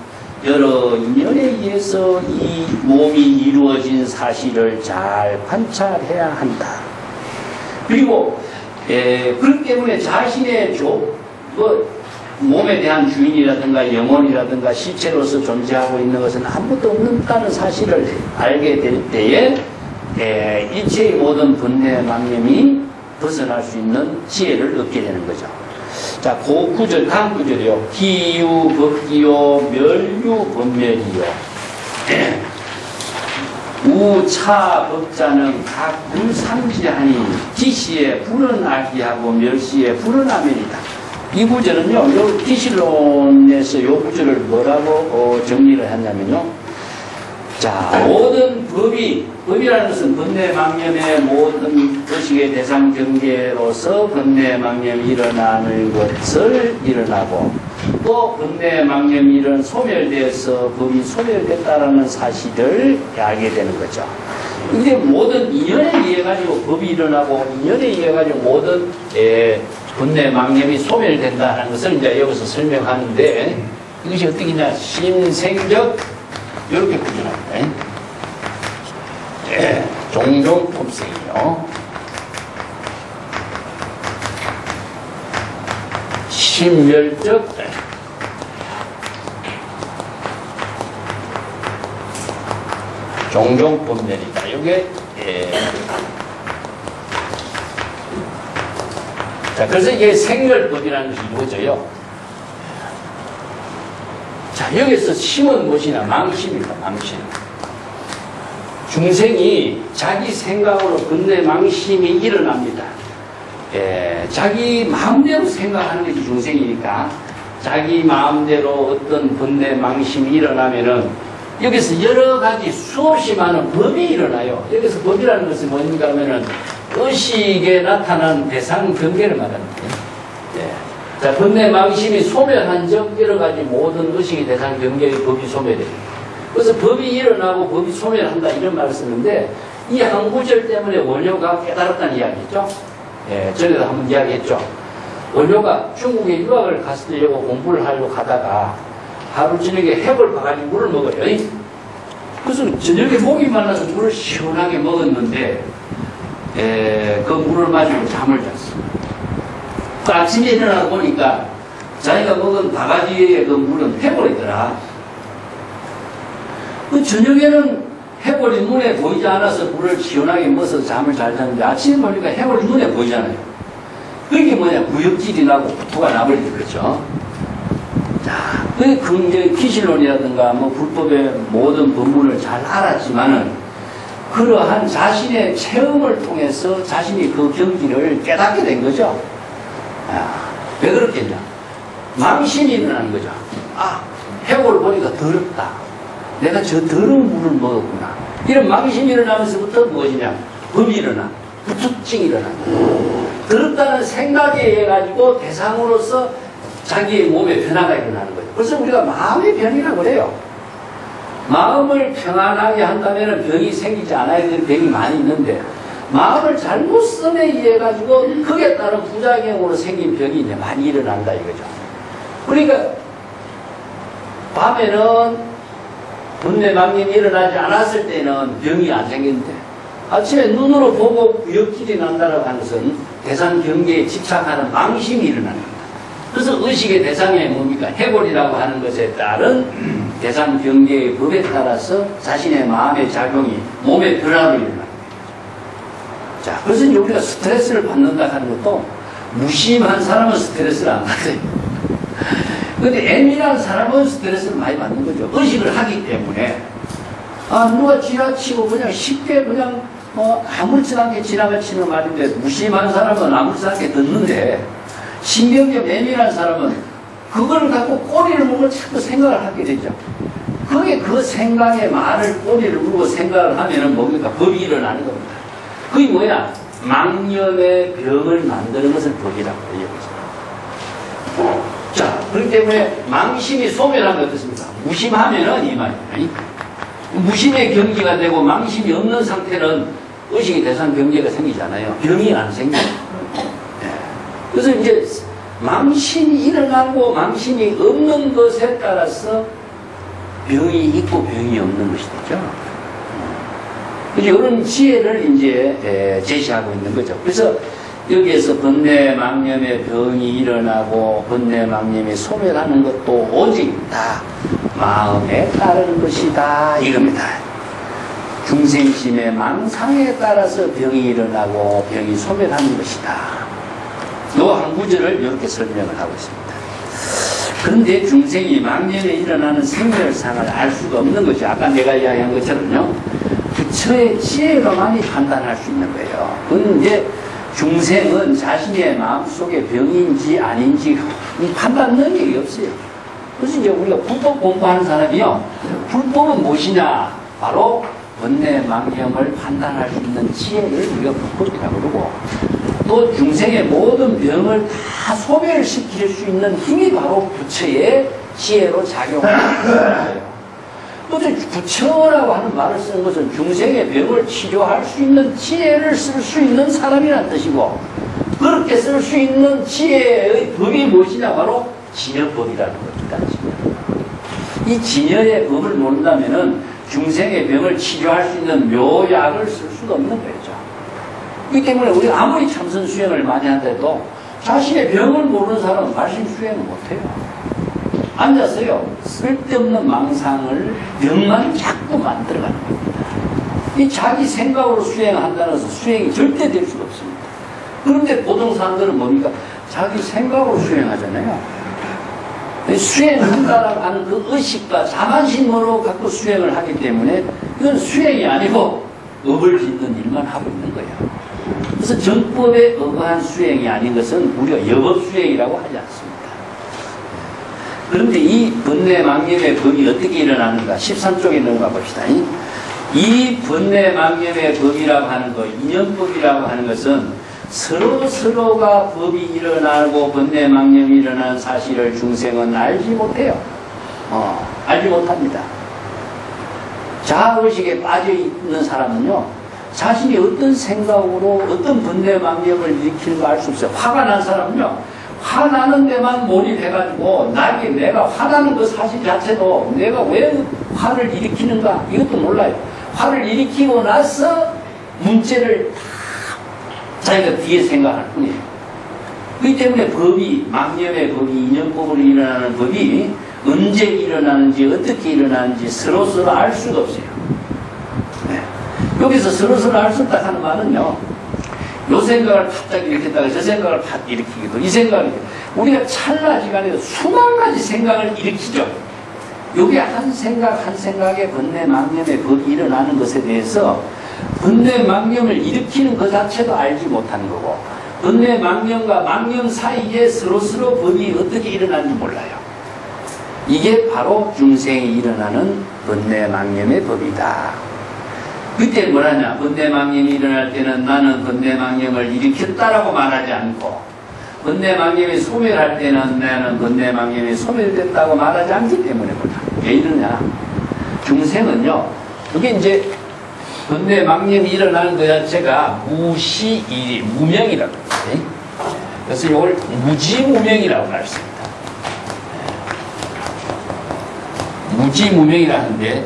여러 인연에 의해서 이 몸이 이루어진 사실을 잘 관찰해야 한다. 그리고 그렇기 때문에 자신의 몸에 대한 주인이라든가 영혼이라든가 실체로서 존재하고 있는 것은 아무것도 없는다는 사실을 알게 될 때에 일체의 모든 번뇌 망념이 벗어날 수 있는 지혜를 얻게 되는 거죠. 자, 그 구절, 다음 구절이요. 기유 법기요 멸유 법멸이요. 우차 법자는 각 물상지하니 기시에 불은하기하고 멸시에 불은하면이다. 이 구절은요, 요 기실론에서 요 구절을 뭐라고 정리를 했냐면요. 자, 모든 법이라는 것은 번뇌 망념의 모든 의식의 대상 경계로서 번뇌 망념이 일어나는 것을 일어나고, 또 번뇌 망념이 소멸되어서 법이 소멸됐다라는 사실을 알게 되는 거죠. 이게 모든 인연에 의해 가지고 법이 일어나고 인연에 의해 가지고 모든 번뇌 망념이 소멸된다는 것을 이제 여기서 설명하는데, 이것이 어떻게냐, 신생적 이렇게 구분합니다. 종종 톱생이요. 신멸적 종종 법멸이다. 이게 자, 그래서 이게 생멸법이라는 것이 이루어져요. 자, 여기서 심은 무엇이냐? 망심입니다. 망심. 중생이 자기 생각으로 번뇌 망심이 일어납니다. 자기 마음대로 생각하는 것이 중생이니까 자기 마음대로 어떤 번뇌 망심이 일어나면은 여기서 여러 가지 수없이 많은 법이 일어나요. 여기서 법이라는 것은 뭔가 하면은 의식에 나타난 대상 경계를 말합니다. 자, 번뇌 망심이 소멸한 적 여러 가지 모든 의식의 대상 경계의 법이 소멸돼요. 그래서 법이 일어나고 법이 소멸한다 이런 말을 쓰는데, 이 한 구절 때문에 원효가 깨달았다는 이야기죠. 전에도 한번 이야기했죠. 원효가 중국에 유학을 갔으려고 공부를 하려고 가다가 하루 저녁에 햅을 봐가지고 물을 먹어요. 그래서 저녁에 목이 말라서 물을 시원하게 먹었는데 그 물을 마시고 잠을 잤어. 그 아침에 일어나 보니까 자기가 먹은 바가지의 그 물은 해골이더라. 그 저녁에는 해골이 눈에 보이지 않아서 물을 시원하게 먹어서 잠을 잘 잤는데 아침에 보니까 해골이 눈에 보이잖아요. 그게 뭐냐, 구역질이 나고 구토가 나버리는 거죠. 자, 그 이제 기실론이라든가 뭐 불법의 모든 법문을 잘 알았지만은 그러한 자신의 체험을 통해서 자신이 그 경지를 깨닫게 된 거죠. 왜 그렇겠냐? 망신이 일어나는 거죠. 아, 해골을 보니까 더럽다. 내가 저 더러운 물을 먹었구나. 이런 망신이 일어나면서부터 무엇이냐? 범이 일어나. 부투증이 일어나. 더럽다는 생각에 의해 가지고 대상으로서 자기의 몸에 변화가 일어나는 거예요. 그래서 우리가 마음의 병이라고 그래요. 마음을 평안하게 한다면 병이 생기지 않아야 될 병이 많이 있는데 마음을 잘못 씀에 의해 가지고 그에 따른 부작용으로 생긴 병이 이제 많이 일어난다 이거죠. 그러니까 밤에는 분내망님이 일어나지 않았을 때는 병이 안 생겼는데 아침에 눈으로 보고 구역질이 난다라고 하는 것은 대상 경계에 집착하는 망심이 일어나는 겁니다. 그래서 의식의 대상이 뭡니까? 해골이라고 하는 것에 따른 대상 경계의 법에 따라서 자신의 마음의 작용이 몸의 변화로 일어나는 거예요. 자, 그래서 이제 우리가 스트레스를 받는다 하는 것도 무심한 사람은 스트레스를 안 받아요. 근데 예민한 사람은 스트레스를 많이 받는 거죠. 의식을 하기 때문에. 아, 누가 지나치고 그냥 쉽게 그냥 아무렇지 않게 지나가치는 말인데 무심한 사람은 아무렇지 않게 듣는데 신경적 예민한 사람은 그걸 갖고 꼬리를 물고 자꾸 생각을 하게 되죠. 그게 그 생각에 말을 꼬리를 물고 생각을 하면은 뭡니까? 법이 일어나는 겁니다. 그게 뭐야? 망념의 병을 만드는 것을 법이라고 해요. 자, 그렇기 때문에 망심이 소멸하면 어떻습니까? 무심하면은 이 말입니다. 무심의 경지가 되고 망심이 없는 상태는 의식의 대상 경계가 생기잖아요. 병이 안 생겨요. 그래서 이제 망심이 일어나고 망심이 없는 것에 따라서 병이 있고 병이 없는 것이 되죠. 이런 지혜를 이제 제시하고 있는 거죠. 그래서 여기에서 번뇌망념의 병이 일어나고 번뇌망념이 소멸하는 것도 오직 다 마음에 따른 것이다 이겁니다. 중생심의 망상에 따라서 병이 일어나고 병이 소멸하는 것이다. 이 한 구절을 이렇게 설명을 하고 있습니다. 그런데 중생이 망념에 일어나는 생멸상을 알 수가 없는 거죠. 아까 내가 이야기한 것처럼요. 부처의 지혜로만이 판단할 수 있는 거예요. 그런데 중생은 자신의 마음속에 병인지 아닌지 판단 능력이 없어요. 그래서 이제 우리가 불법 공부하는 사람이요. 불법은 무엇이냐? 바로 번뇌망념을 판단할 수 있는 지혜를 우리가 불법이라고 그러고 또 중생의 모든 병을 다 소멸시킬 수 있는 힘이 바로 부처의 지혜로 작용하는 거예요. 또 부처라고 하는 말을 쓰는 것은 중생의 병을 치료할 수 있는 지혜를 쓸 수 있는 사람이라는 뜻이고 그렇게 쓸 수 있는 지혜의 법이 무엇이냐? 바로 진여법이라는 겁니다. 이 진여의 법을 모른다면은 중생의 병을 치료할 수 있는 묘약을 쓸 수가 없는 거죠. 이 때문에 우리가 아무리 참선 수행을 많이 한데도 자신의 병을 모르는 사람은 말씀 수행을 못해요. 앉아서요 쓸데없는 망상을 병만 자꾸 만들어가는 겁니다. 이 자기 생각으로 수행한다는 것은 수행이 절대 될 수가 없습니다. 그런데 보통 사람들은 뭡니까? 자기 생각으로 수행하잖아요. 수행한다라고 하는 그 의식과 자만심으로 갖고 수행을 하기 때문에 이건 수행이 아니고 업을 짓는 일만 하고 있는 거예요. 그래서 정법에 의거한 수행이 아닌 것은 우리가 여법수행이라고 하지 않습니다. 그런데 이 번뇌망념의 법이 어떻게 일어나는가? 13쪽에 넘어가 봅시다. 이 번뇌망념의 법이라고 하는 것, 인연법이라고 하는 것은 서로가 법이 일어나고 번뇌망념이 일어나는 사실을 중생은 알지 못해요. 알지 못합니다. 자아의식에 빠져있는 사람은요 자신이 어떤 생각으로 어떤 번뇌망념을 일으키는가 알 수 없어요. 화가 난 사람은요 화나는 데만 몰입해가지고 내가 화나는 그 사실 자체도 내가 왜 화를 일으키는가 이것도 몰라요. 화를 일으키고 나서 문제를 다 자기가 뒤에 생각할 뿐이에요. 그렇기 때문에 법이, 망념의 법이, 인연법으로 일어나는 법이 언제 일어나는지, 어떻게 일어나는지 서로서로 알 수가 없어요. 네. 여기서 서로서로 알 수 없다 하는 말은요, 요 생각을 갑자기 일으켰다가 저 생각을 팍 일으키기도, 이 생각을, 우리가 찰나시간에 수만 가지 생각을 일으키죠. 요게 한 생각 한 생각에 번뇌 망념의 법이 일어나는 것에 대해서 번뇌 망념을 일으키는 것 자체도 알지 못하는 거고, 번뇌 망념과 망념 사이에 서로서로 법이 어떻게 일어나는지 몰라요. 이게 바로 중생에 일어나는 번뇌 망념의 법이다. 그때 뭐라냐, 번뇌 망념이 일어날 때는 나는 번뇌 망념을 일으켰다라고 말하지 않고, 번뇌 망념이 소멸할 때는 나는 번뇌 망념이 소멸됐다고 말하지 않기 때문에 그렇다. 왜 이러냐, 중생은요, 그게 이제 번뇌 망념이 일어나는 것 자체가 무시일이, 무명이라고 해요. 그래서 이걸 무지무명이라고 할 수 있다. 무지무명이라 하는데,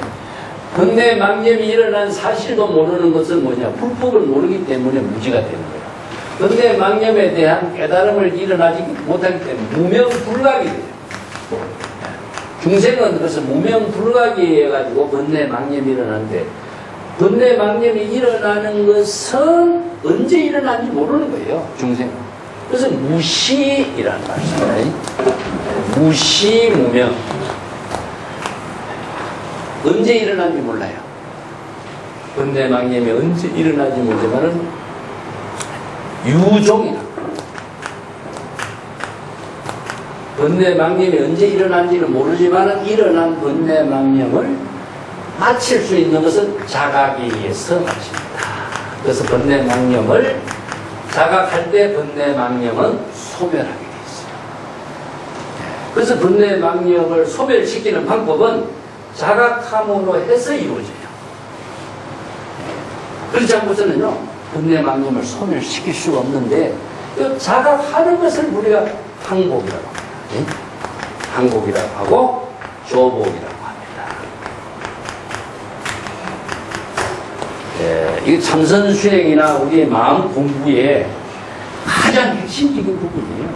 번뇌 망념이 일어난 사실도 모르는 것은 뭐냐, 불법을 모르기 때문에 무지가 되는 거예요. 번뇌 망념에 대한 깨달음을 일어나지 못하기 때문에 무명불각이 돼요. 중생은 그래서 무명불각이 해가지고 번뇌 망념이 일어나는데, 번뇌 망념이 일어나는 것은 언제 일어나는지 모르는 거예요, 중생은. 그래서 무시이라는 말입니다. 무시무명. 언제 일어나는지 몰라요. 번뇌 망념이 언제 일어나는지 모르지만은 유종이다. 번뇌 망념이 언제 일어나는지는 모르지만은 일어난 번뇌 망념을 마칠 수 있는 것은 자각에 의해서 마칩니다. 그래서 번뇌 망념을 자각할 때 번뇌 망념은 소멸하게 돼 있어요. 그래서 번뇌 망념을 소멸시키는 방법은 자각함으로 해서 이루어져요. 그렇지 않고서는요, 번뇌 망념을 소멸시킬 수가 없는데, 그 자각하는 것을 우리가 항복이라고 합니다. 네? 항복이라고 하고 조복이라고 합니다. 이게 참선 수행이나 우리의 마음 공부의 가장 핵심적인 부분이에요.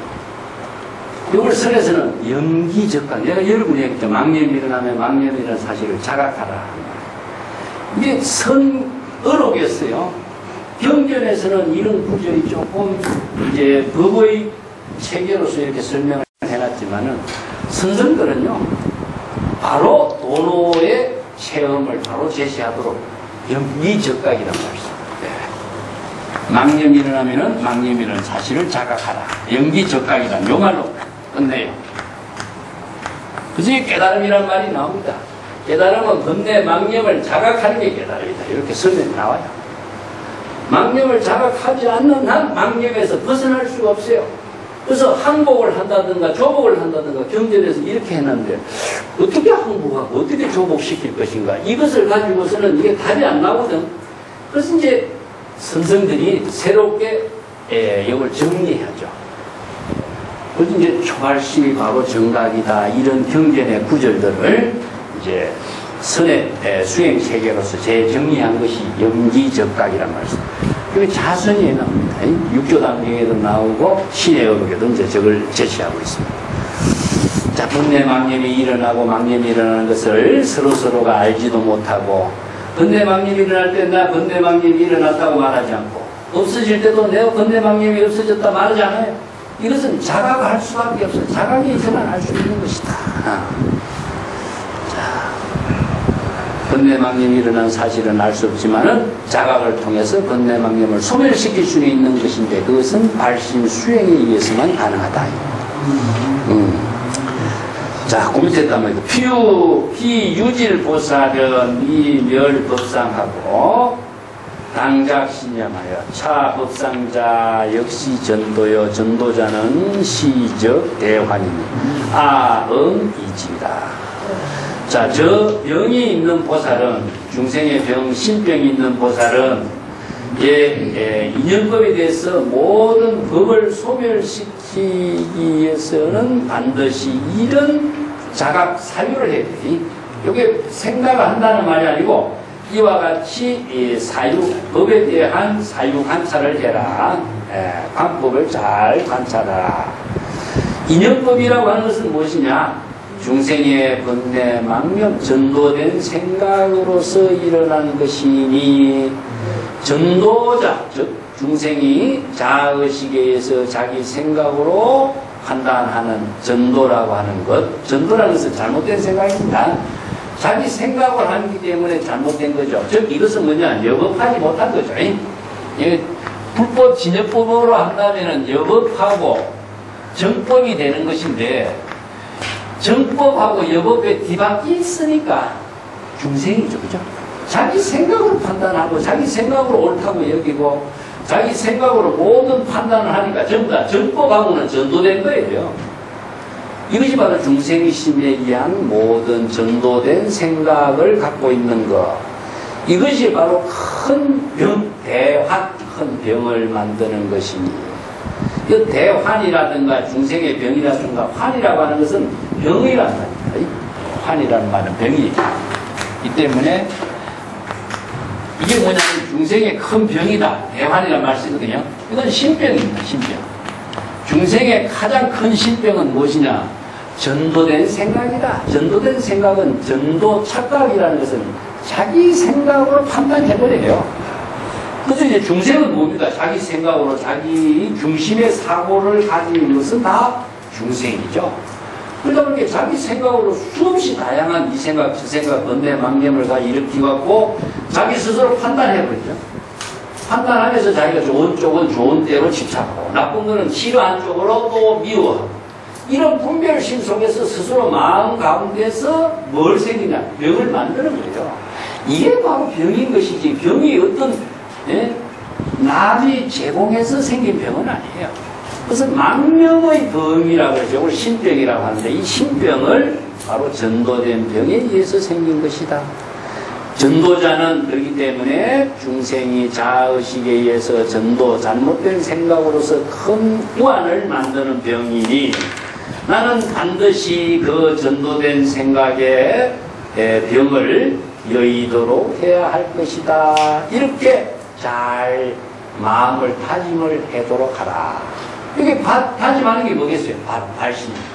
이걸 선에서는 영기적각, 내가 여러분이 얘기했죠. 망념이 일어나면 망념이라는 사실을 자각하라. 이게 선어록이었어요. 경전에서는 이런 구절이 조금 이제 법의 체계로서 이렇게 설명을 해놨지만은, 선생들은요, 바로 도노의 체험을 바로 제시하도록 영기적각이라고 할 수 있어요. 망념이 일어나면은 망념이라는 사실을 자각하라. 영기적각이란 요 말로 끝내요. 그래서 깨달음이란 말이 나옵니다. 깨달음은 번뇌 망념을 자각하는 게 깨달음이다. 이렇게 설명이 나와요. 망념을 자각하지 않는 한 망념에서 벗어날 수가 없어요. 그래서 항복을 한다든가 조복을 한다든가 경전에서 이렇게 해놨는데, 어떻게 항복하고 어떻게 조복시킬 것인가, 이것을 가지고서는 이게 답이 안 나오거든. 그래서 이제 선생들이 새롭게 이걸 정리하죠. 그래서 이제 초발심이 바로 정각이다, 이런 경전의 구절들을 이제 선의 수행 체계로서 재정리한 것이 영기적각이란 말씀. 이게 자선에 나옵니다. 육조당경에도 나오고 신의 어록에도 이제 저걸 제시하고 있습니다. 자, 번뇌 망념이 일어나고 망념이 일어나는 것을 서로서로가 알지도 못하고, 번뇌 망념이 일어날 때 나 번뇌 망념이 일어났다고 말하지 않고, 없어질 때도 내가 번뇌 망념이 없어졌다 말하지 않아요. 이것은 자각할 수밖에 없어요. 자각이 있어만 알 수 있는 것이다. 번뇌 망념이 일어난 사실은 알 수 없지만은 자각을 통해서 번뇌 망념을 소멸시킬 수 있는 것인데, 그것은 발심 수행에 의해서만 가능하다. 자, 그 밑에 따면 피유질 보살은 이멸법상하고 당작신념하여 차법상자 역시 전도여, 전도자는 시적 대환이니 아응이지라. 자, 저 병이 있는 보살은, 중생의 병, 신병이 있는 보살은 인연법에 대해서 모든 법을 소멸시키기 위해서는 반드시 이런 자각 사유를 해야 돼. 이게 생각을 한다는 말이 아니고, 이와 같이 사유, 법에 대한 사유 관찰을 해라. 관법을 잘 관찰하라. 인연법이라고 하는 것은 무엇이냐? 중생의 번뇌, 망념, 전도된 생각으로서 일어난 것이니 전도자, 즉 중생이 자의식에 의해서 자기 생각으로 판단하는 전도라고 하는 것. 전도라는 것은 잘못된 생각입니다. 자기 생각을 하기 때문에 잘못된 거죠. 즉 이것은 뭐냐? 여법하지 못한 거죠. 불법 진여법으로 한다면 여법하고 정법이 되는 것인데 정법하고 여법에 뒤바뀌 있으니까 중생이죠. 그죠? 자기 생각으로 판단하고 자기 생각으로 옳다고 여기고 자기 생각으로 모든 판단을 하니까 전부 다 정법하고는 전도된 거예요. 이것이 바로 중생심에 의한 모든 전도된 생각을 갖고 있는 것. 이것이 바로 큰 병, 대환, 큰 병을 만드는 것이니. 이 대환이라든가 중생의 병이라든가 환이라고 하는 것은 병이란 말입니다. 환이라는 말은 병이기 때문에 이게 뭐냐면 중생의 큰 병이다. 대환이라는 말을 쓰거든요. 이건 신병입니다. 신병. 중생의 가장 큰 신병은 무엇이냐? 전도된 생각이다. 전도된 생각은 전도 착각이라는 것은 자기 생각으로 판단해버려요. 그래서 이제 중생은 뭡니까? 자기 생각으로 자기 중심의 사고를 가진 것은 다 중생이죠. 그러다 보니까 자기 생각으로 수없이 다양한 이 생각, 저 생각, 번뇌, 망념을 다 일으키갖고 자기 스스로 판단해버리죠. 판단하면서 자기가 좋은 쪽은 좋은 대로 집착하고 나쁜 거는 싫어하는 쪽으로 또 미워하고 이런 분별심 속에서 스스로 마음 가운데서 뭘 생기냐? 병을 만드는 거예요. 이게 바로 병인 것이지 병이 어떤 남이 제공해서 생긴 병은 아니에요. 그래서 망명의 병이라고 그러죠. 오늘 신병이라고 하는데 이 신병을 바로 전도된 병에 의해서 생긴 것이다. 전도자는 그렇기 때문에 중생이 자의식에 의해서 전도, 잘못된 생각으로서 큰 우환을 만드는 병이니 나는 반드시 그 전도된 생각의 병을 여의도록 해야 할 것이다. 이렇게 잘 마음을 다짐을 하도록 하라. 이게 다짐하는 게 뭐겠어요? 바로 발심입니다.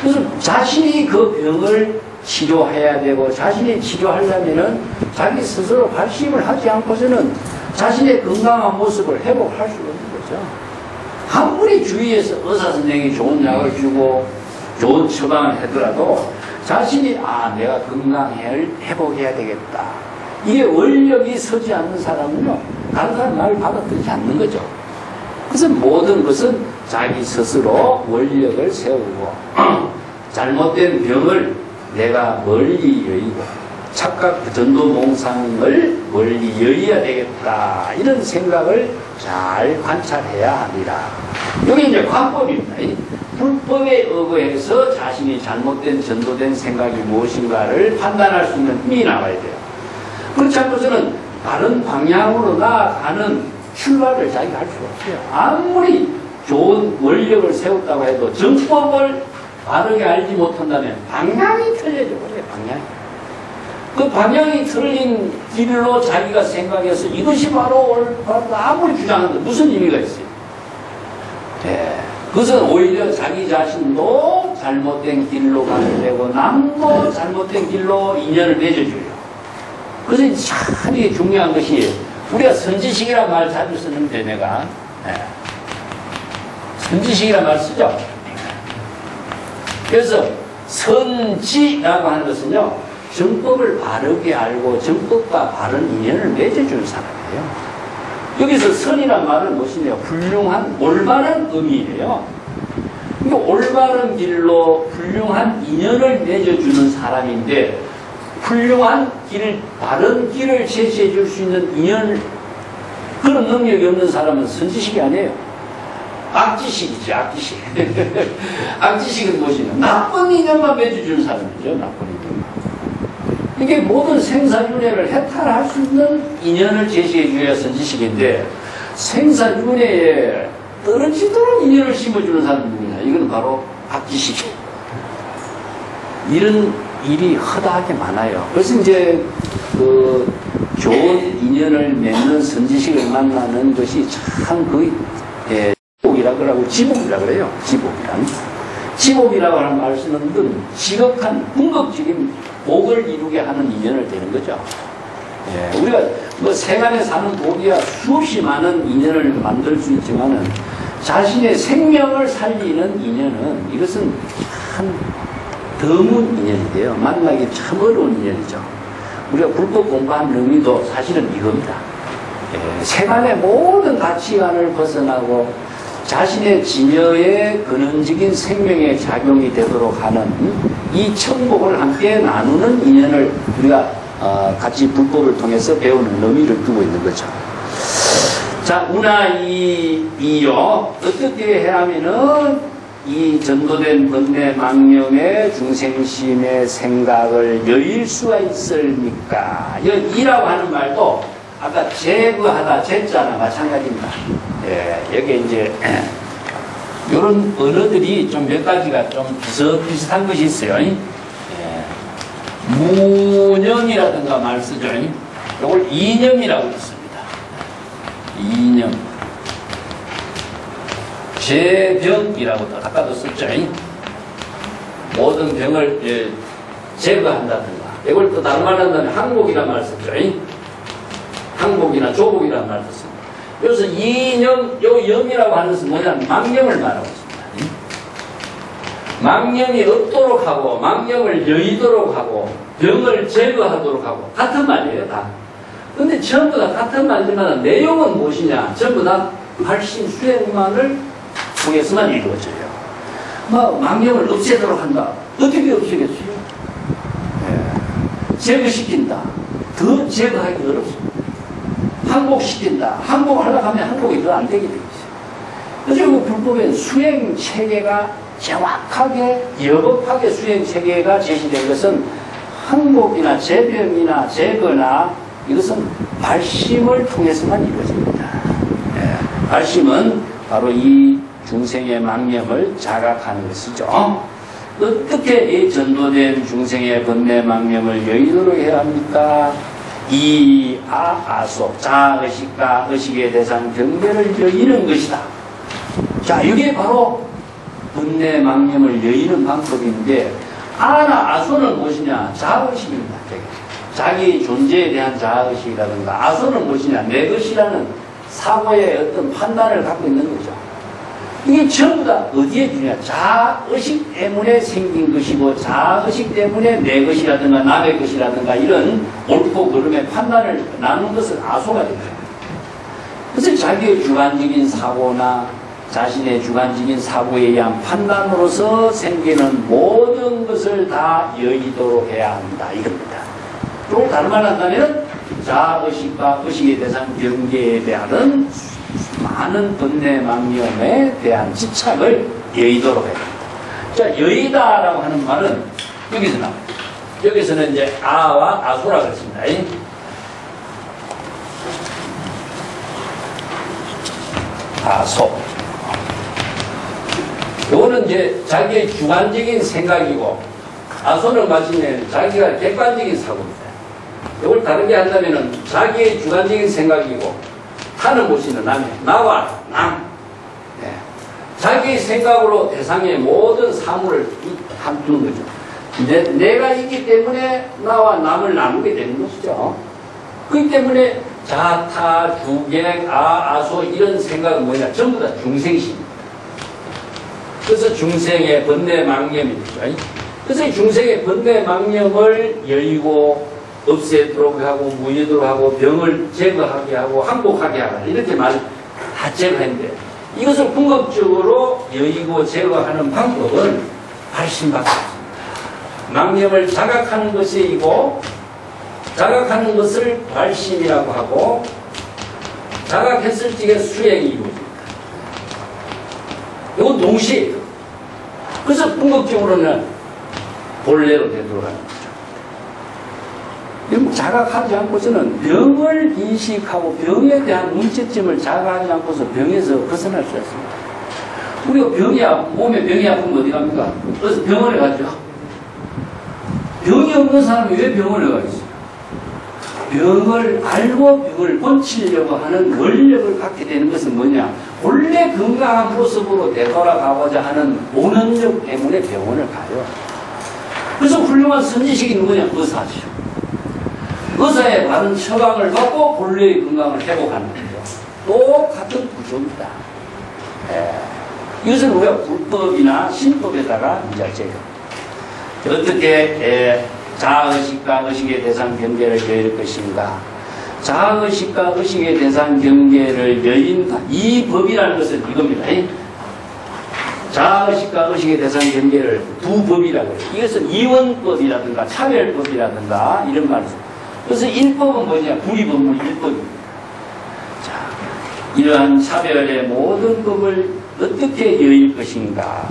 그래서 자신이 그 병을 치료해야 되고 자신이 치료하려면은 자기 스스로 발심을 하지 않고서는 자신의 건강한 모습을 회복할 수 없는 거죠. 아무리 주위에서 의사 선생님이 좋은 약을 주고 좋은 처방을 하더라도 자신이 내가 건강을 회복해야 되겠다. 이게 원력이 서지 않는 사람은요, 다른 사람 말을 받아들이지 않는 거죠. 그래서 모든 것은 자기 스스로 원력을 세우고 잘못된 병을 내가 멀리 여의고 착각 전도몽상을 멀리 여의야 되겠다. 이런 생각을 잘 관찰해야 합니다. 여기 이제 관법입니다. 불법에 의거해서 자신이 잘못된 전도된 생각이 무엇인가를 판단할 수 있는 힘이 나와야 돼요. 그렇지 않고서는 다른 방향으로 나아가는 출발을 자기가 할 수가 없어요. 아무리 좋은 원력을 세웠다고 해도 정법을 바르게 알지 못한다면 방향이 틀려져 버려요. 그 방향이 틀린 길로 자기가 생각해서 이것이 바로 옳다 아무리 주장하는데 무슨 의미가 있어요? 그것은 오히려 자기 자신도 잘못된 길로 가게 되고 남도 잘못된 길로 인연을 맺어줘요. 그래서 참 이게 중요한 것이 우리가 선지식이라는 말 자주 쓰는데 내가 선지식이라는 말 쓰죠. 그래서 선지라고 하는 것은요, 정법을 바르게 알고 정법과 바른 인연을 맺어주는 사람이에요. 여기서 선이란 말은 무엇이냐? 훌륭한, 올바른 의미예요. 그러니까 올바른 길로 훌륭한 인연을 맺어주는 사람인데 훌륭한 길, 바른 길을 제시해 줄 수 있는 인연, 그런 능력이 없는 사람은 선지식이 아니에요. 악지식이지, 악지식. 악지식은 무엇이냐? 나쁜 인연만 맺어주는 사람이죠, 나쁜 인연. 이게 모든 생사윤회를 해탈할 수 있는 인연을 제시해 줘야 선지식인데, 생사윤회에 떨어지도록 인연을 심어주는 사람이 누구냐? 이건 바로 악지식이에요. 이런 일이 허다하게 많아요. 그래서 이제 좋은 인연을 맺는 선지식을 만나는 것이 참 거의 지복이라 그러고 지복이라 그래요. 지복이란. 지복이라고 하는 말씀은 지극한 궁극적인 복을 이루게 하는 인연을 되는 거죠. 우리가 뭐 세간에 사는 복이야 수없이 많은 인연을 만들 수 있지만은 자신의 생명을 살리는 인연은 이것은 참 드문 인연인데요. 만나기 참 어려운 인연이죠. 우리가 불법 공부한 의미도 사실은 이겁니다. 세간의 모든 가치관을 벗어나고 자신의 진여의 근원적인 생명의 작용이 되도록 하는 이 천복을 함께 나누는 인연을 우리가 같이 불법을 통해서 배우는 의미를 두고 있는 거죠. 자, 운하이요. 어떻게 해야 하면은 이 전도된 번뇌 망념의 중생심의 생각을 여일 수가 있습니까? 이라고 하는 말도 아까 제거하다, 제자나 마찬가지입니다. 여기 이제 이런 언어들이 좀 몇 가지가 좀 비슷한 것이 있어요. 무념이라든가 말 쓰죠. 이걸 이념이라고 있습니다. 이념. 제병이라고도 아까도 썼죠. 모든 병을 제거한다든가. 이걸 또 다른 말 한다면 항복이라는 말 썼죠. 항복이나 조복이라는 말도 씁니다. 그래서 이념, 요 염이라고 하는 것은 뭐냐면 망념을 말하고 있습니다. 망념이 없도록 하고 망념을 여의도록 하고 병을 제거하도록 하고 같은 말이에요. 다. 근데 전부 다 같은 말이지만 내용은 무엇이냐? 전부 다 발심 수행만을 통해서만 이루어져요. 뭐 망념을 없애도록 한다. 어떻게 없애겠어요? 제거시킨다. 더 제거하기 어렵습니다. 항복시킨다. 항복하려고 하면 항복이 더 안 되게 되어 있어요. 그래서 불법의 수행 체계가 정확하게 여법하게 수행 체계가 제시된 것은 항복이나 제병이나 제거나 이것은 발심을 통해서만 이루어집니다. 발심은 바로 이 중생의 망념을 자각하는 것이죠. 어떻게 이 전도된 중생의 번뇌 망념을 여의도록 해야 합니까? 이 아소 자의식과 의식의 대상 경계를 여의는 것이다. 자, 이게 바로 번뇌 망념을 여의는 방법인데 아나 아소는 무엇이냐? 자의식입니다. 자기 존재에 대한 자의식이라든가 아소는 무엇이냐? 내 것이라는 사고의 어떤 판단을 갖고 있는 거죠. 이게 전부 다 어디에 주냐? 자의식 때문에 생긴 것이고 자의식 때문에 내 것이라든가 남의 것이라든가 이런 옳고 그름의 판단을 나누는 것은 아소가 됩니다. 그래서 자기의 주관적인 사고나 자신의 주관적인 사고에 의한 판단으로서 생기는 모든 것을 다 여의도록 해야 한다 이겁니다. 또 다른 말 한다면 자의식과 의식의 대상 경계에 대한 많은 번뇌 망념에 대한 집착을 여의도록 해야 됩니다. 자, 여의다라고 하는 말은 여기서 나와요. 여기서는 이제 아와 아소라고 했습니다. 아소. 요거는 이제 자기의 주관적인 생각이고 아소는 마침내 자기가 객관적인 사고입니다. 이걸 다르게 한다면은 자기의 주관적인 생각이고 하는 곳이는 남이에요. 나와 남. 자기의 생각으로 대상의 모든 사물을 함두는 거죠. 내가 있기 때문에 나와 남을 나누게 되는 것이죠. 그렇기 때문에 자타, 주객, 아소 이런 생각은 뭐냐? 전부 다 중생심입니다. 그래서 중생의 번뇌 망념이 되죠. 그래서 이 중생의 번뇌 망념을 열고 없애도록 하고 무효도록 하고 병을 제거하게 하고 항복하게 하고 이렇게 말 다 제거했는데 이것을 궁극적으로 여의고 제거하는 방법은 발심밖에 없습니다. 망념을 자각하는 것이고 자각하는 것을 발심이라고 하고 자각했을 적에 수행이 이루어집니다. 이건 동시에 그래서 궁극적으로는 본래로 되도록 하는 거죠. 자각하지 않고서는 병을 인식하고 병에 대한 문제점을 자각하지 않고서 병에서 벗어날 수 있습니다. 우리가 몸에 병이 아프면 어디 갑니까? 그래서 병원에 가죠. 병이 없는 사람이 왜 병원에 가겠어요? 병을 알고 병을 고치려고 하는 원력을 갖게 되는 것은 뭐냐? 원래 건강한 모습으로 되돌아가고자 하는 본능력 때문에 병원을 가요. 그래서 훌륭한 선지식이 누구냐? 의사죠. 의사의 바른 처방을 받고 본래의 건강을 회복하는 거죠. 똑같은 구조입니다. 이것을 우리가 불법이나 신법에다가 이야기해요. 어떻게 자아의식과 의식의 대상 경계를 여일 것인가? 자아의식과 의식의 대상 경계를 여인다. 이 법이라는 것은 이겁니다. 자아의식과 의식의 대상 경계를 두 법이라고 해요. 이것은 이원법이라든가 차별법이라든가 이런 말을 써요. 그래서 일법은 뭐냐? 불이법문 일법입니다. 자, 이러한 차별의 모든 법을 어떻게 여일 것인가?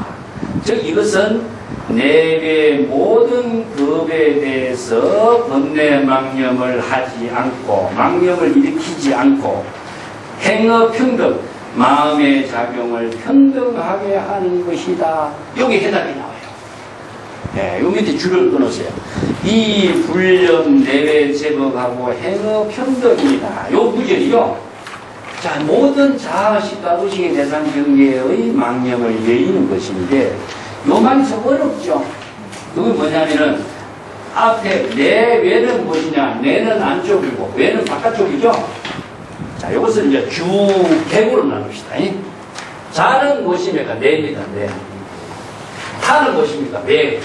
즉 이것은 내외 모든 법에 대해서 번뇌망념을 하지 않고 망념을 일으키지 않고 행어평등 마음의 작용을 평등하게 하는 것이다. 여기 해답이 나와요. 요 밑에 줄을 끊으세요. 이 불념 내외 제법하고 행어평등이다. 요 구절이요. 자, 모든 자아식과 의식의 대상 경계의 망념을 여의는 것인데 요 말이 좀 어렵죠. 그게 뭐냐면은 앞에 내 외는 무엇이냐? 내는 안쪽이고 외는 바깥쪽이죠. 자, 이것을 이제 주객으로 나눕시다. 자는 무엇입니까? 내입니다. 내. 타는 무엇입니까? 외.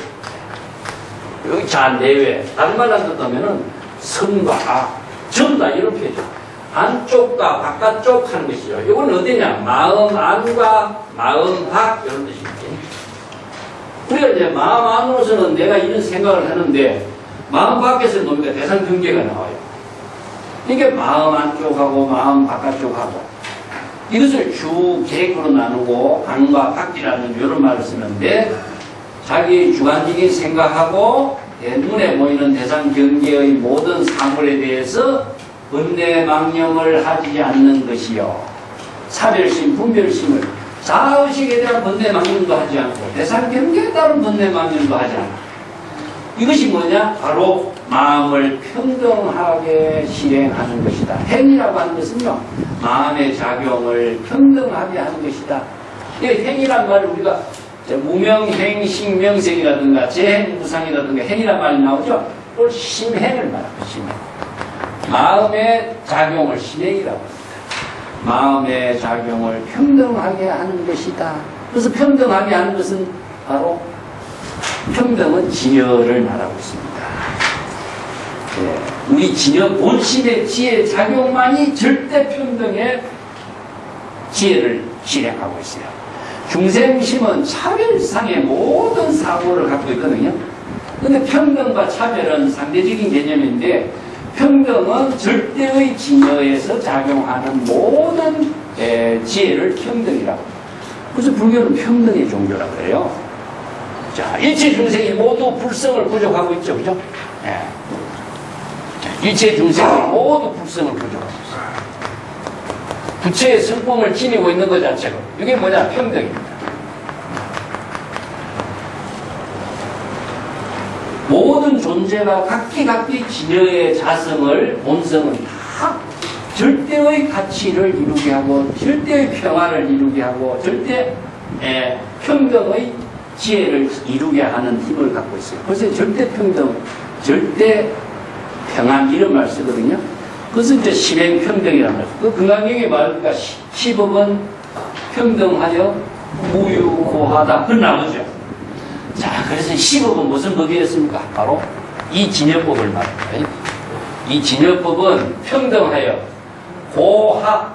여기 자, 내외. 다른 말 한다면은 선과 악, 전다 이런 표현이죠. 안쪽과 바깥쪽 하는 것이죠. 이건 어디냐? 마음 안과 마음 밖 이런 뜻입니다. 그래야 이제 마음 안으로서는 내가 이런 생각을 하는데 마음 밖에서는 뭡니까? 대상 경계가 나와요. 이게 마음 안쪽하고 마음 바깥쪽하고 이것을 주객으로 나누고 안과 밖이라는 이런 말을 쓰는데 자기 주관적인 생각하고 눈에 보이는 대상 경계의 모든 사물에 대해서 번뇌망념을 하지 않는 것이요. 차별심, 분별심을 자아의식에 대한 번뇌망념도 하지 않고 대상 경계에 따른 번뇌망념도 하지 않고 이것이 뭐냐? 바로 마음을 평등하게 실행하는 것이다. 행이라고 하는 것은요. 마음의 작용을 평등하게 하는 것이다. 이 행이란 말을 우리가 무명행, 식명생이라든가 재행무상이라든가 행이란 말이 나오죠. 그걸 심행을 말합니다. 심행. 마음의 작용을 심행이라고 합니다. 마음의 작용을 평등하게 하는 것이다. 그래서 평등하게 하는 것은 바로 평등은 진여를 말하고 있습니다. 우리 진여 본심의 지혜 작용만이 절대 평등의 지혜를 실행하고 있어요. 중생심은 차별상의 모든 사고를 갖고 있거든요. 근데 평등과 차별은 상대적인 개념인데 평등은 절대의 진여에서 작용하는 모든 지혜를 평등이라고 합니다. 그래서 불교는 평등의 종교라고 해요. 자, 일체 중생이 모두 불성을 부족하고 있죠. 그죠? 일체 중생이 모두 불성을 부족하고 있어요. 부처의 성품을 지니고 있는 것 자체가 이게 뭐냐? 평등입니다. 모든 존재가 각기 진여의 자성을 본성은 다 절대의 가치를 이루게 하고 절대의 평화를 이루게 하고 절대 평등의 지혜를 이루게 하는 힘을 갖고 있어요. 그래서 절대 평등, 절대 평안 이런 말 쓰거든요. 그래서 이제 심행평등이라는 거죠. 그 금강경에 말하니까 시법은 평등하여 무유고하다. 그 나오죠. 자, 그래서 시법은 무슨 법이었습니까? 바로 이 진여법을 말합니다. 이 진여법은 평등하여 고하,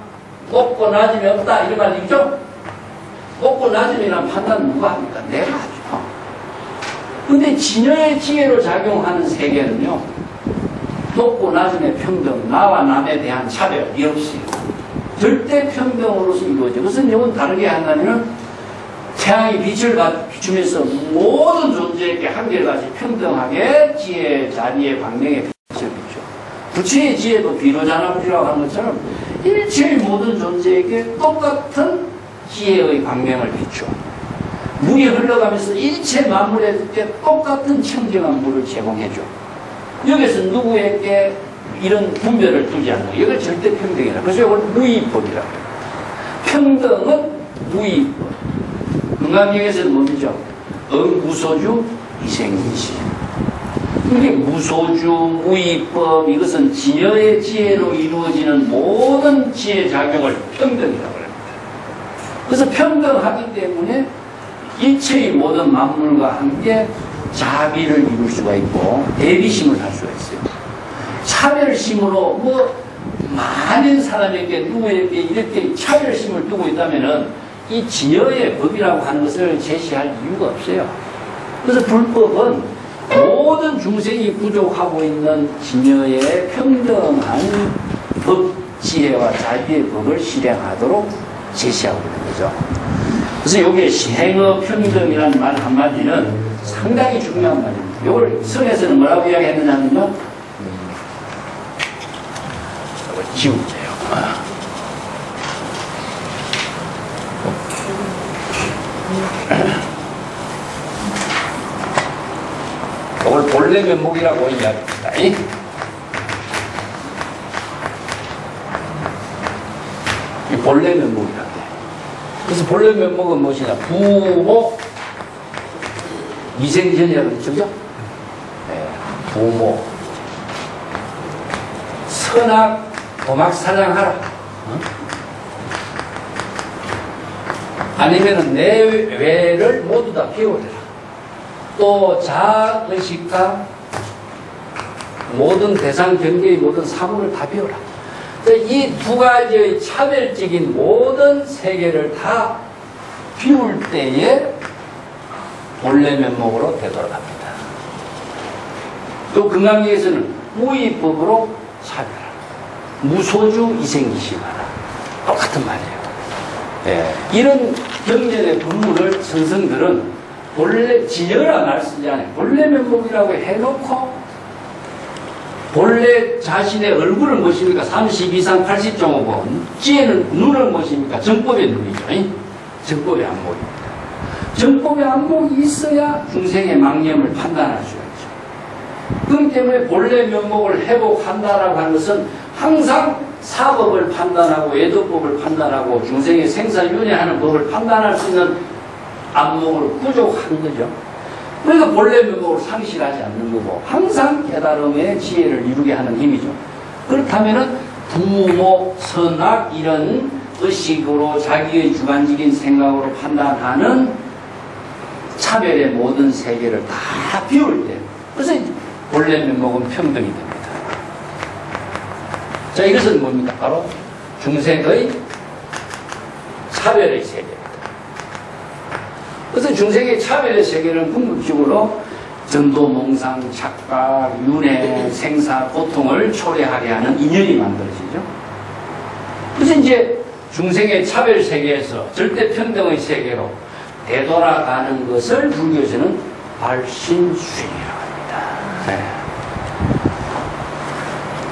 높고 낮음이 없다. 이런 말이 있죠? 높고 낮음이라는 판단 누가 합니까? 내가 하죠. 근데 진여의 지혜로 작용하는 세계는요, 높고 낮음의 평등, 나와 남에 대한 차별이 없어요. 절대 평등으로서 이루어져. 그것은 이건 다르게 한다면 태양이 빛을 비추면서 모든 존재에게 한결같이 평등하게 지혜 자리에 광명의 빛을 비춰. 부처의 지혜도 비로자나불이라고 하는 것처럼 일체의 모든 존재에게 똑같은 지혜의 광명을 비춰. 물이 흘러가면서 일체 만물에게 똑같은 청정한 물을 제공해줘. 여기서 누구에게 이런 분별을 두지 않는 이걸 절대 평등이라. 그래서 이걸 무위법이라고 해요. 평등은 무위법. 건강경에서는 뭡니까? 무소주 이생이시. 이게 무소주, 무위법, 이것은 진여의 지혜로 이루어지는 모든 지혜 작용을 평등이라고 합니다. 그래서 평등하기 때문에 일체의 모든 만물과 함께 자비를 이룰 수가 있고 대비심을 할 수가 있어요. 차별심으로 많은 사람에게 누구에게 이렇게 차별심을 두고 있다면은 이 진여의 법이라고 하는 것을 제시할 이유가 없어요. 그래서 불법은 모든 중생이 부족하고 있는 진여의 평등한 법, 지혜와 자비의 법을 실행하도록 제시하고 있는 거죠. 그래서 이게 행어 평등이라는 말 한마디는 상당히 중요한 말입니다. 이걸 성에서는 뭐라고 이야기했느냐면요. 이걸 지우세요. 이걸 본래 면목이라고 이야기합니다. 이 본래 면목이라고 해요. 그래서 본래 면목은 무엇이냐? 부모 이생전이라고 그랬죠? 네, 부모 선악 도막사랑하라. 아니면은 내외를 모두 다 비워내라. 또 자의식과 모든 대상 경계의 모든 사물을 다 비워라. 이 두 가지의 차별적인 모든 세계를 다 비울 때에 본래 면목으로 되돌아갑니다. 또 금강경에서는 무위법으로 차별하라. 무소주 이생이시마라. 똑같은 말이에요. 예, 이런 경전의 본문을 선성들은 본래 진여라 말 쓰지 않아요. 본래 면목이라고 해놓고 본래 자신의 얼굴은 무엇입니까? 30 이상 80.5번. 지혜는 눈은 무엇입니까? 정법의 눈이죠. 정법의 안목입니다. 정법의 안목이 있어야 중생의 망념을 판단할 수가 있죠. 그렇기 때문에 본래 면목을 회복한다라고 하는 것은 항상 사법을 판단하고 애도법을 판단하고 중생의 생사윤회하는 법을 판단할 수 있는 안목을 부족한 거죠. 그러니까 본래 면목을 상실하지 않는 거고 항상 깨달음의 지혜를 이루게 하는 힘이죠. 그렇다면은 부모, 선악 이런 의식으로 자기의 주관적인 생각으로 판단하는 차별의 모든 세계를 다 비울 때 그래서 본래 면목은 평등이 됩니다. 자, 이것은 뭡니까? 바로 중생의 차별의 세계입니다. 그래서 중생의 차별의 세계는 궁극적으로 전도, 몽상, 착각, 윤회, 생사, 고통을 초래하게 하는 인연이 만들어지죠. 그래서 이제 중생의 차별 세계에서 절대 평등의 세계로 되돌아가는 것을 불교에서는 발신수행이라고 합니다. 네.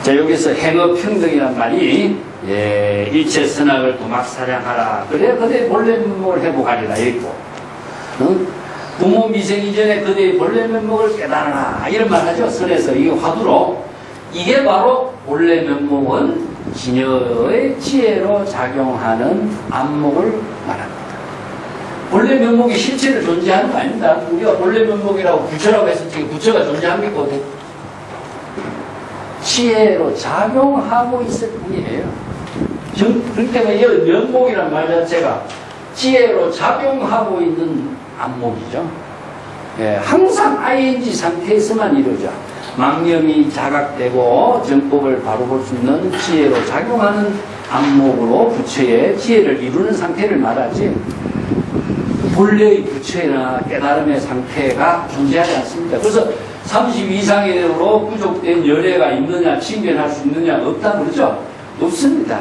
자, 여기서 행업평등이란 말이 일체 선악을 도막사량하라. 그래 그대 본래 면목을 회복하리라 있고 부모 미생 이전에 그대의 본래 면목을 깨달아라 이런 말 하죠. 선에서 이게 화두로 이게 바로 본래 면목은 진여의 지혜로 작용하는 안목을 말합니다. 본래 면목이 실체로 존재하는 거 아닙니다. 우리가 본래 면목이라고 부처라고 해서 지금 부처가 존재합니까? 지혜로 작용하고 있을 뿐이에요. 그렇기 때문에 이 면목이라는 말 자체가 지혜로 작용하고 있는 안목이죠. 예, 항상 ING 상태에서만 이루어져. 망념이 자각되고 정법을 바로 볼 수 있는 지혜로 작용하는 안목으로 부처의 지혜를 이루는 상태를 말하지 본래의 부처나 깨달음의 상태가 존재하지 않습니다. 그래서 30 이상으로 부족된 열애가 있느냐 칭변할 수 있느냐 없다 그러죠? 없습니다.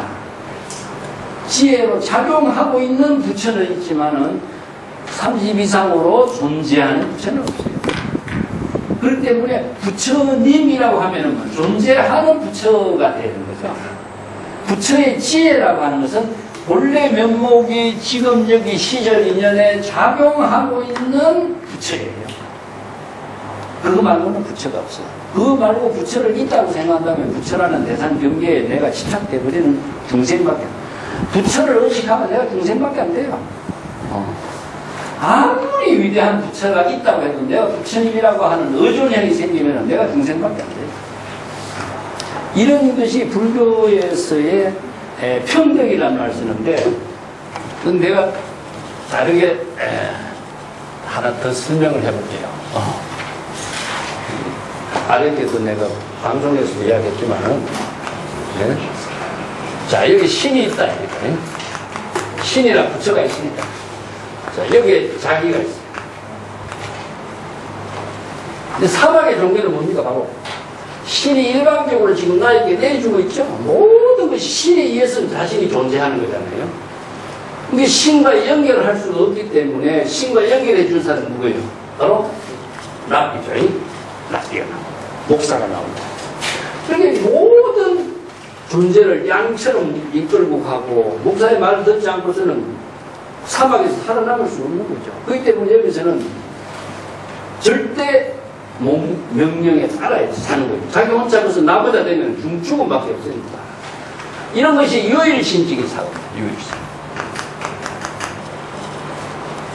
지혜로 작용하고 있는 부처는 있지만은 30 이상으로 존재하는 부처는 없어요. 그렇기 때문에 부처님이라고 하면은 존재하는 부처가 되는 거죠. 부처의 지혜라고 하는 것은 본래 면목이 지금 여기 시절 인연에 작용하고 있는 부처예요. 그거 말고는 부처가 없어요. 그거 말고 부처를 있다고 생각한다면 부처라는 대상 경계에 내가 집착돼버리는 중생밖에 부처를 의식하면 내가 중생밖에 안 돼요. 아무리 위대한 부처가 있다고 해도 내가 부처님이라고 하는 의존형이 생기면 내가 중생밖에 안 돼요. 이런 것이 불교에서의 평등이라는 말 쓰는데 그건 내가 다르게 하나 더 설명을 해볼게요. 아랫때도 내가 방송에서 이야기했지만은 네? 자 여기 신이 있다 이렇게. 신이랑 부처가 있으니까 자 여기에 자기가 있어요. 근데 사막의 종교는 뭡니까? 바로 신이 일방적으로 지금 나에게 내주고 있죠. 모든 것이 신에 의해서 자신이 존재하는 거잖아요. 근데 신과 연결을 할 수가 없기 때문에 신과 연결해 준 사람은 누구예요? 바로 랍비죠. 랍비가 나옵니다. 목사가 나옵니다. 그러니까 모든 존재를 양처럼 이끌고 가고 목사의 말을 듣지 않고서는 사막에서 살아남을 수 없는 거죠. 그렇기 때문에 여기서는 절대 명령에 따라야 사는 거예요. 자기 혼자 가서 나보다 되면 죽음밖에 없으니까. 이런 것이 유일신적인 사고입니다. 유일신.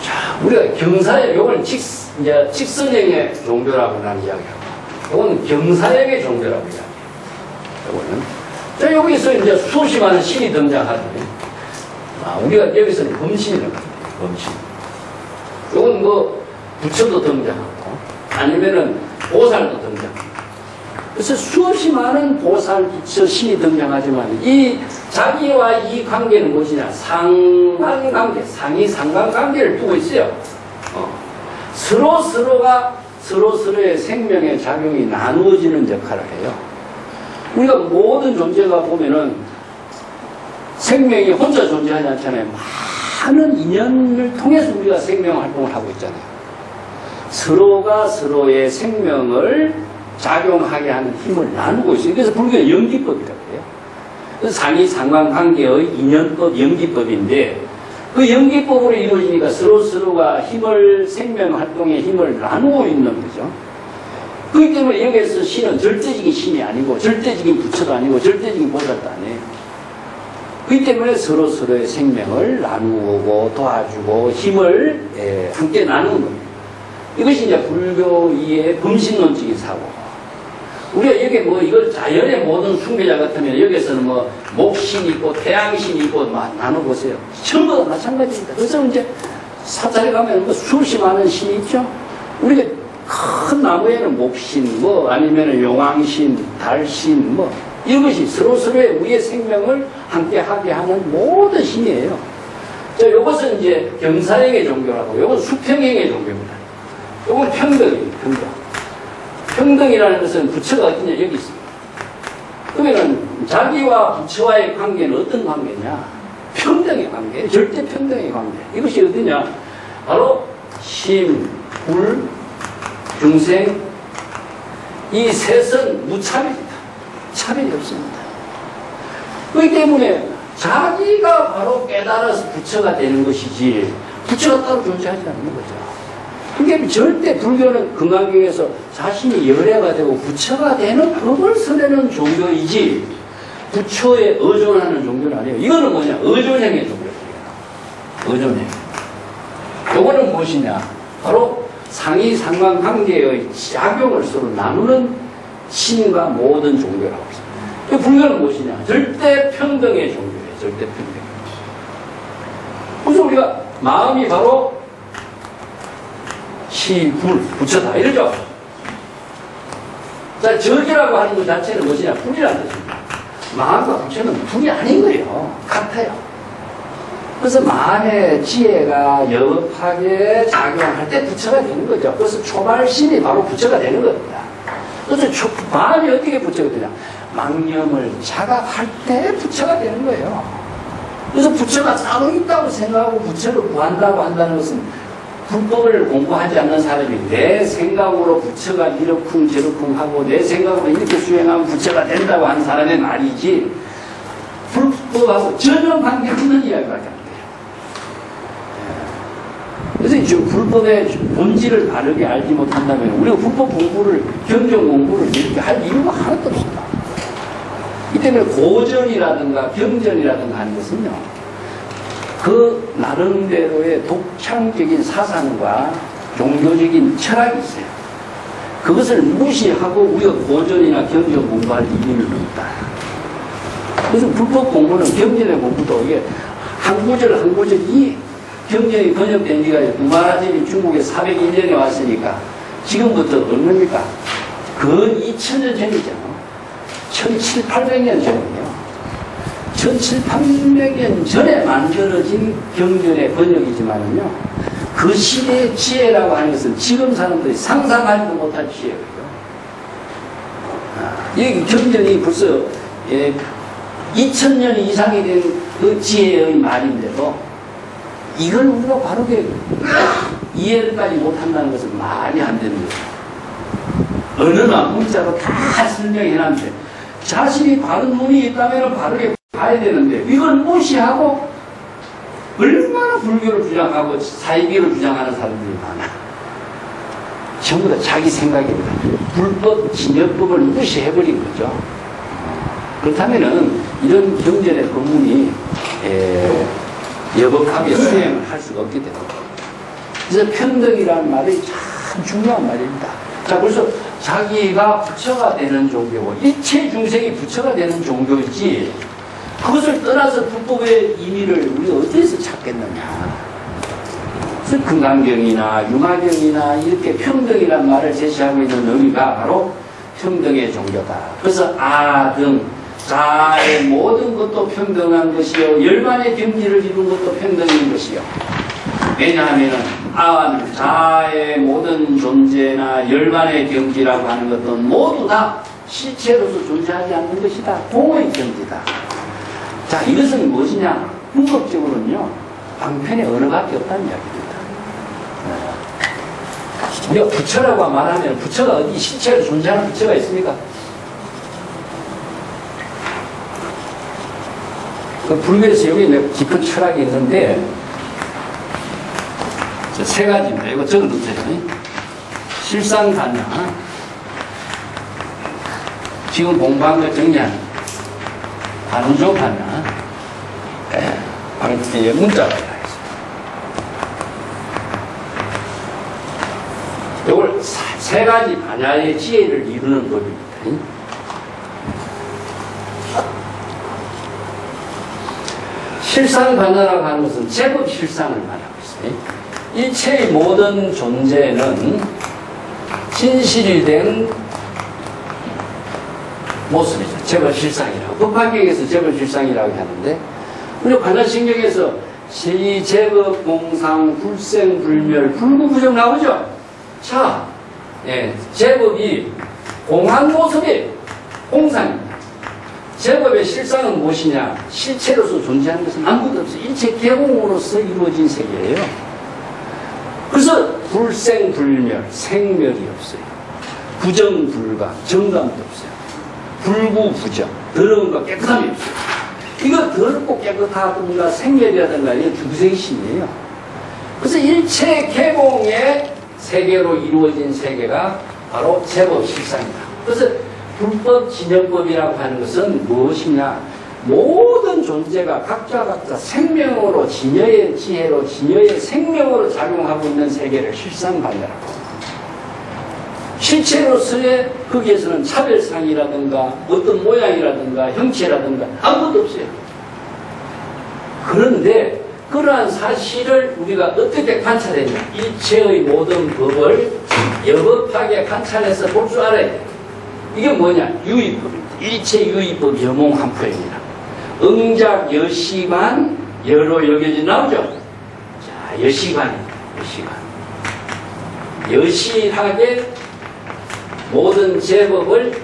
자, 우리가 경사에 요건 직선형의 종교라고 나는 이야기하고, 요건 경사형의 종교라고 이야기해요. 요거는. 자, 여기서 이제 수없이 많은 신이 등장하거든요. 우리가 여기서는 범신이라고 합니다. 범신. 요건 뭐, 부처도 등장하고, 아니면은 보살도 등장합니다. 그래서 수없이 많은 보살, 부처, 신이 등장하지만 이 자기와 이 관계는 무엇이냐? 상관관계, 상이 상관관계를 두고 있어요. 서로서로의 생명의 작용이 나누어지는 역할을 해요. 우리가 모든 존재가 보면은 생명이 혼자 존재하지 않잖아요. 많은 인연을 통해서 우리가 생명 활동을 하고 있잖아요. 서로가 서로의 생명을 작용하게 하는 힘을 나누고 있어요. 그래서 불교의 연기법이라고 해요. 그래서 상이 상관관계의 인연법, 연기법인데 그 연기법으로 이루어지니까 서로가 힘을, 생명 활동의 힘을 나누고 있는 거죠. 그렇기 때문에 여기에서 신은 절대적인 신이 아니고 절대적인 부처도 아니고 절대적인 보살도 아니에요. 그렇기 때문에 서로의 생명을 나누고 도와주고 힘을 함께 나누는 겁니다. 이것이 이제 불교의 범신론적인 사고. 우리가 여기 뭐 이걸 자연의 모든 숭배자 같으면 여기에서는 뭐 목신 있고 태양신 있고 나눠보세요. 전부 다 마찬가지입니다. 그래서 이제 사찰에 가면 뭐 수없이 많은 신이 있죠. 우리가 큰 나무에는 목신, 뭐 아니면 용왕신, 달신, 뭐 이것이 서로의 우리의 생명을 함께 하게 하는 모든 신이에요. 자, 이것은 이제 경사형의 종교라고, 이건 수평형의 종교입니다. 이건 평등이에요, 평등. 평등이라는 것은 부처가 어디냐, 여기 있습니다. 그러면은 자기와 부처와의 관계는 어떤 관계냐? 평등의 관계, 절대 평등의 관계. 이것이 어디냐? 바로 심, 불, 중생, 이 셋은 무차별이다. 차별이 없습니다. 그렇기 때문에 자기가 바로 깨달아서 부처가 되는 것이지 부처가 따로 존재하지 않는 거죠. 그러니까 절대 불교는 금강경에서 자신이 열애가 되고 부처가 되는 법을 설하는 종교이지 부처에 의존하는 종교는 아니에요. 이거는 뭐냐? 의존형의 종교예요. 의존형. 이거는 무엇이냐? 바로 상이 상관관계의 작용을 서로 나누는 신과 모든 종교라고 합니다. 불교는 무엇이냐? 절대 평등의 종교예요. 절대 평등. 그래서 우리가 마음이 바로 시, 불, 부처다 이러죠. 자, 저기라고 하는 것 자체는 무엇이냐? 불이라는 뜻입니다. 마음과 부처는 불이 아닌 거예요. 같아요. 그래서 마음의 지혜가 여업하게 작용할 때 부처가 되는 거죠. 그래서 초발심이 바로 부처가 되는 겁니다. 그래서 마음이 어떻게 부처가 되냐? 망념을 자각할 때 부처가 되는 거예요. 그래서 부처가 따로 있다고 생각하고 부처를 구한다고 한다는 것은 불법을 공부하지 않는 사람이 내 생각으로 부처가 이러쿵 저러쿵 하고 내 생각으로 이렇게 수행하면 부처가 된다고 하는 사람의 말이지 불법하고 전혀 관계없는 이야기밖에 안 돼요. 그래서 우리 저 불법의 본질을 바르게 알지 못한다면 우리가 불법 공부를, 경전 공부를 이렇게 할 이유가 하나도 없습니다. 이 때문에 고전이라든가 경전이라든가 하는 것은요, 그 나름대로의 독창적인 사상과 종교적인 철학이 있어요. 그것을 무시하고 우리가 고전이나 경전 공부할 이유는 없다. 그래서 불법 공부는 경전의 공부도 이게 한 구절 한 구절, 이 경전이 번역된 지가 구마라집이 중국에 401년에 왔으니까 지금부터 얼마입니까? 근 2000년 전이죠. 1700년 전이에요. 1700년 전에 만들어진 경전의 번역이지만요, 그 시대의 지혜라고 하는 것은 지금 사람들이 상상하지도 못할 지혜예요. 이 경전이 벌써 2000년 이상이 된 그 지혜의 말인데도 이걸 우리가 바르게 이해까지 못한다는 것은 말이 안 되는 거예요. 언어나 문자로 다 설명해놨는데 자신이 바른 눈이 있다면 바르게 봐야 되는데 이걸 무시하고 얼마나 불교를 주장하고 사이비를 주장하는 사람들이 많아. 전부 다 자기 생각입니다. 불법 진여법을 무시해버린 거죠. 그렇다면은 이런 경전의 법문이 여법하게 수행을 할 수가 없게 됩니다. 그래서 평등이라는 말이 참 중요한 말입니다. 자, 그래서 자기가 부처가 되는 종교고 일체 중생이 부처가 되는 종교이지, 그것을 떠나서 불법의 의미를 우리가 어디에서 찾겠느냐. 그래서 금강경이나 융화경이나 이렇게 평등이라는 말을 제시하고 있는 의미가 바로 평등의 종교다. 그래서 아등, 자의 모든 것도 평등한 것이요, 열반의 경지를 이룬 것도 평등인 것이요. 왜냐하면 아는 자의 모든 존재나 열반의 경지라고 하는 것은 모두 다 실체로서 존재하지 않는 것이다. 공의 경지다. 자, 이것은 무엇이냐? 궁극적으로는요, 방편의 언어밖에 없다는 이야기입니다. 우리가 부처라고 말하면 부처가 어디 실체로 존재하는 부처가 있습니까? 그 불교에서 여기 깊은 철학이 있는데, 세 가지입니다. 이거 적어두세요. 실상간나, 지금 공부한 거 정리하는 반조간나, 방패의 문자가 있습니다. 이걸 세 가지 반야의 지혜를 이루는 법입니다. 실상반야라고 하는 것은 제법 실상을 말하고 있어요. 일체의 모든 존재는 진실이 된 모습이죠. 제법 실상이라고. 법화경에서 제법 실상이라고 하는데, 우리 관자신경에서 시, 제법, 공상, 불생, 불멸, 불구부정 나오죠? 자, 제법이 공한 모습이 공상입니다. 제법의 실상은 무엇이냐? 실체로서 존재하는 것은 아무것도 없어요. 일체 개공으로서 이루어진 세계예요. 그래서 불생불멸, 생멸이 없어요. 부정불가, 정감도 없어요. 불구부정, 더러움과 깨끗함이 없어요. 이거 더럽고 깨끗하든가 생멸이라든가 이게 중생심이에요. 그래서 일체 개공의 세계로 이루어진 세계가 바로 제법 실상이다. 그래서 불법 진영법이라고 하는 것은 무엇이냐? 모든 존재가 각자 생명으로, 진여의 지혜로, 진여의 생명으로 작용하고 있는 세계를 실상반야라고. 실체로서의 거기에서는 차별상이라든가 어떤 모양이라든가 형체라든가 아무것도 없어요. 그런데 그러한 사실을 우리가 어떻게 관찰했냐? 일체의 모든 법을 여법하게 관찰해서 볼 줄 알아야 돼요. 이게 뭐냐? 유의법입니다. 일체 유의법 여몽한포입니다. 응작 여시관 여로 여겨진 나오죠? 자, 여시관입니다. 여시관. 여시하게 모든 제법을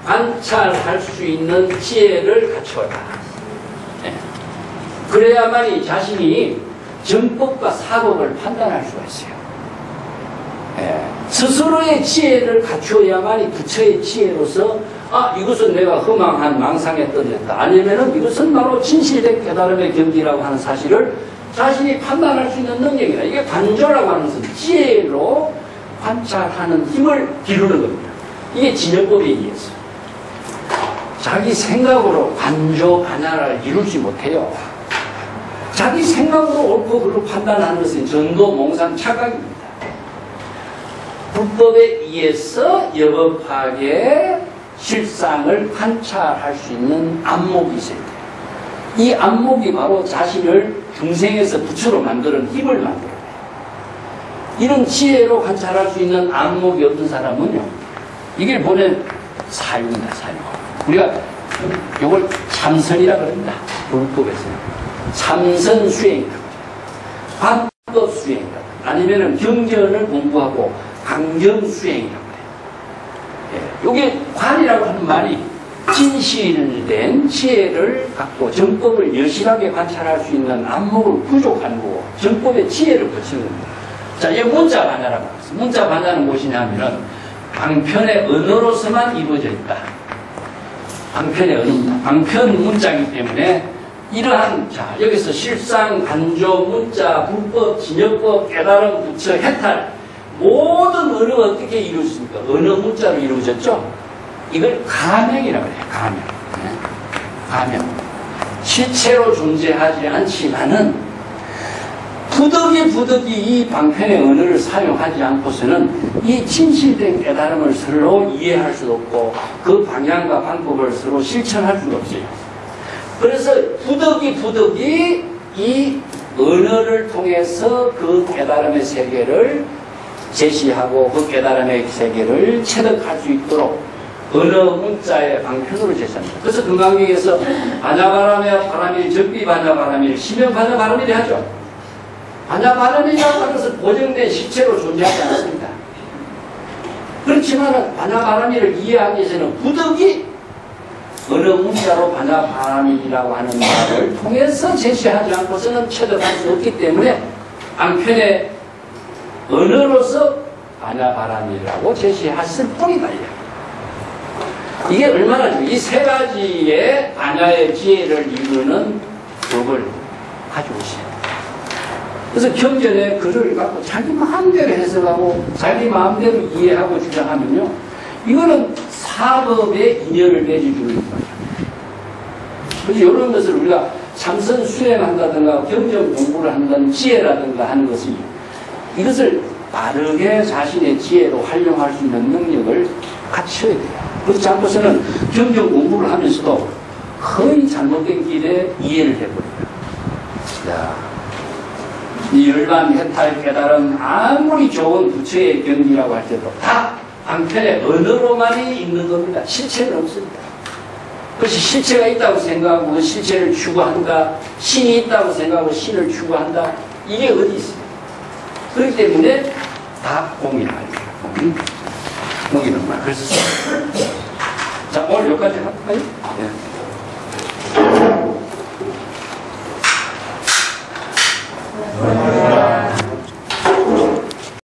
관찰할 수 있는 지혜를 갖추어라. 그래야만이 자신이 정법과 사법을 판단할 수가 있어요. 스스로의 지혜를 갖추어야만이 부처의 지혜로서 이것은 내가 허망한 망상에 떨렸다. 아니면은 이것은 바로 진실된 깨달음의 경지라고 하는 사실을 자신이 판단할 수 있는 능력이다. 이게 관조라고 하는 것은 지혜로 관찰하는 힘을 기르는 겁니다. 이게 진영법에 의해서. 자기 생각으로 관조 반야를 이루지 못해요. 자기 생각으로 옳고 그르고 판단하는 것은 전도, 몽상, 착각입니다. 불법에 의해서 여법하게 실상을 관찰할 수 있는 안목이 있어야 돼요. 이 안목이 바로 자신을 중생에서 부처로 만드는 힘을 만들어요. 이런 지혜로 관찰할 수 있는 안목이 없는 사람은요, 이걸 보낸 사유입니다, 사유. 우리가 이걸 참선이라 그럽니다. 불법에서는. 참선 수행이라고 해요. 관법 수행이라고 해요. 아니면은 경전을 공부하고 강경 수행이라고 해요. 이게 관이라고 하는 말이 진실된 지혜를 갖고 정법을 여실하게 관찰할 수 있는 안목을 부족한 거고 정법의 지혜를 거치는 겁니다. 자, 이게 문자 반야라고 합니다. 문자 반야는 무엇이냐면은 방편의 언어로서만 이루어져 있다. 방편의 언어입니다. 방편 문자이기 때문에 이러한, 자, 여기서 실상, 간조, 문자, 불법, 진여법, 깨달음, 부처, 해탈, 모든 언어가 어떻게 이루어집니까? 언어 문자로 이루어졌죠? 이걸 가명이라고 해요. 가명. 네. 가명. 실체로 존재하지 않지만은 부득이 이 방편의 언어를 사용하지 않고서는 이 진실된 깨달음을 서로 이해할 수도 없고 그 방향과 방법을 서로 실천할 수도 없어요. 그래서 부득이 이 언어를 통해서 그 깨달음의 세계를 제시하고 그 깨달음의 세계를 체득할 수 있도록 언어 문자의 방편으로 제시합니다. 그래서 금강경에서 반야바라밀, 바라밀, 적비 반야바라밀, 심연 반야바라밀이 하죠. 반야바라밀이라고 하는 것은 고정된 실체로 존재하지 않습니다. 그렇지만 반야바라밀을 이해하기 위해서는 부득이 어느 문자로 반야바라밀이라고 하는 말을 통해서 제시하지 않고서는 체득할 수 없기 때문에 안편의 언어로서 반야바라밀이라고 제시했을 뿐이다. 이게 얼마나 이 세 가지의 반야의 지혜를 이루는 법을 가지고 있어요. 그래서 경전에 글을 갖고 자기 마음대로 해석하고 자기 마음대로 이해하고 주장하면요, 이거는 사법에 인연을 맺어주는 거예요. 그래서 이런 것을 우리가 참선 수행한다든가 경전 공부를 한다는 지혜라든가 하는 것이 이것을 바르게 자신의 지혜로 활용할 수 있는 능력을 갖춰야 돼요. 그렇지 않고서는 경전 공부를 하면서도 거의 잘못된 길에 이해를 해버려요. 자, 이 열반, 해탈, 깨달음, 아무리 좋은 부처의 경지라고 할 때도 다 방편의 언어로만이 있는 겁니다. 실체는 없습니다. 그것이 실체가 있다고 생각하고 그 실체를 추구한다. 신이 있다고 생각하고 신을 추구한다. 이게 어디 있어요? 그렇기 때문에 다 공이랍니다. 공이란 말. 그래서 자, 오늘 여기까지 할까요? 네.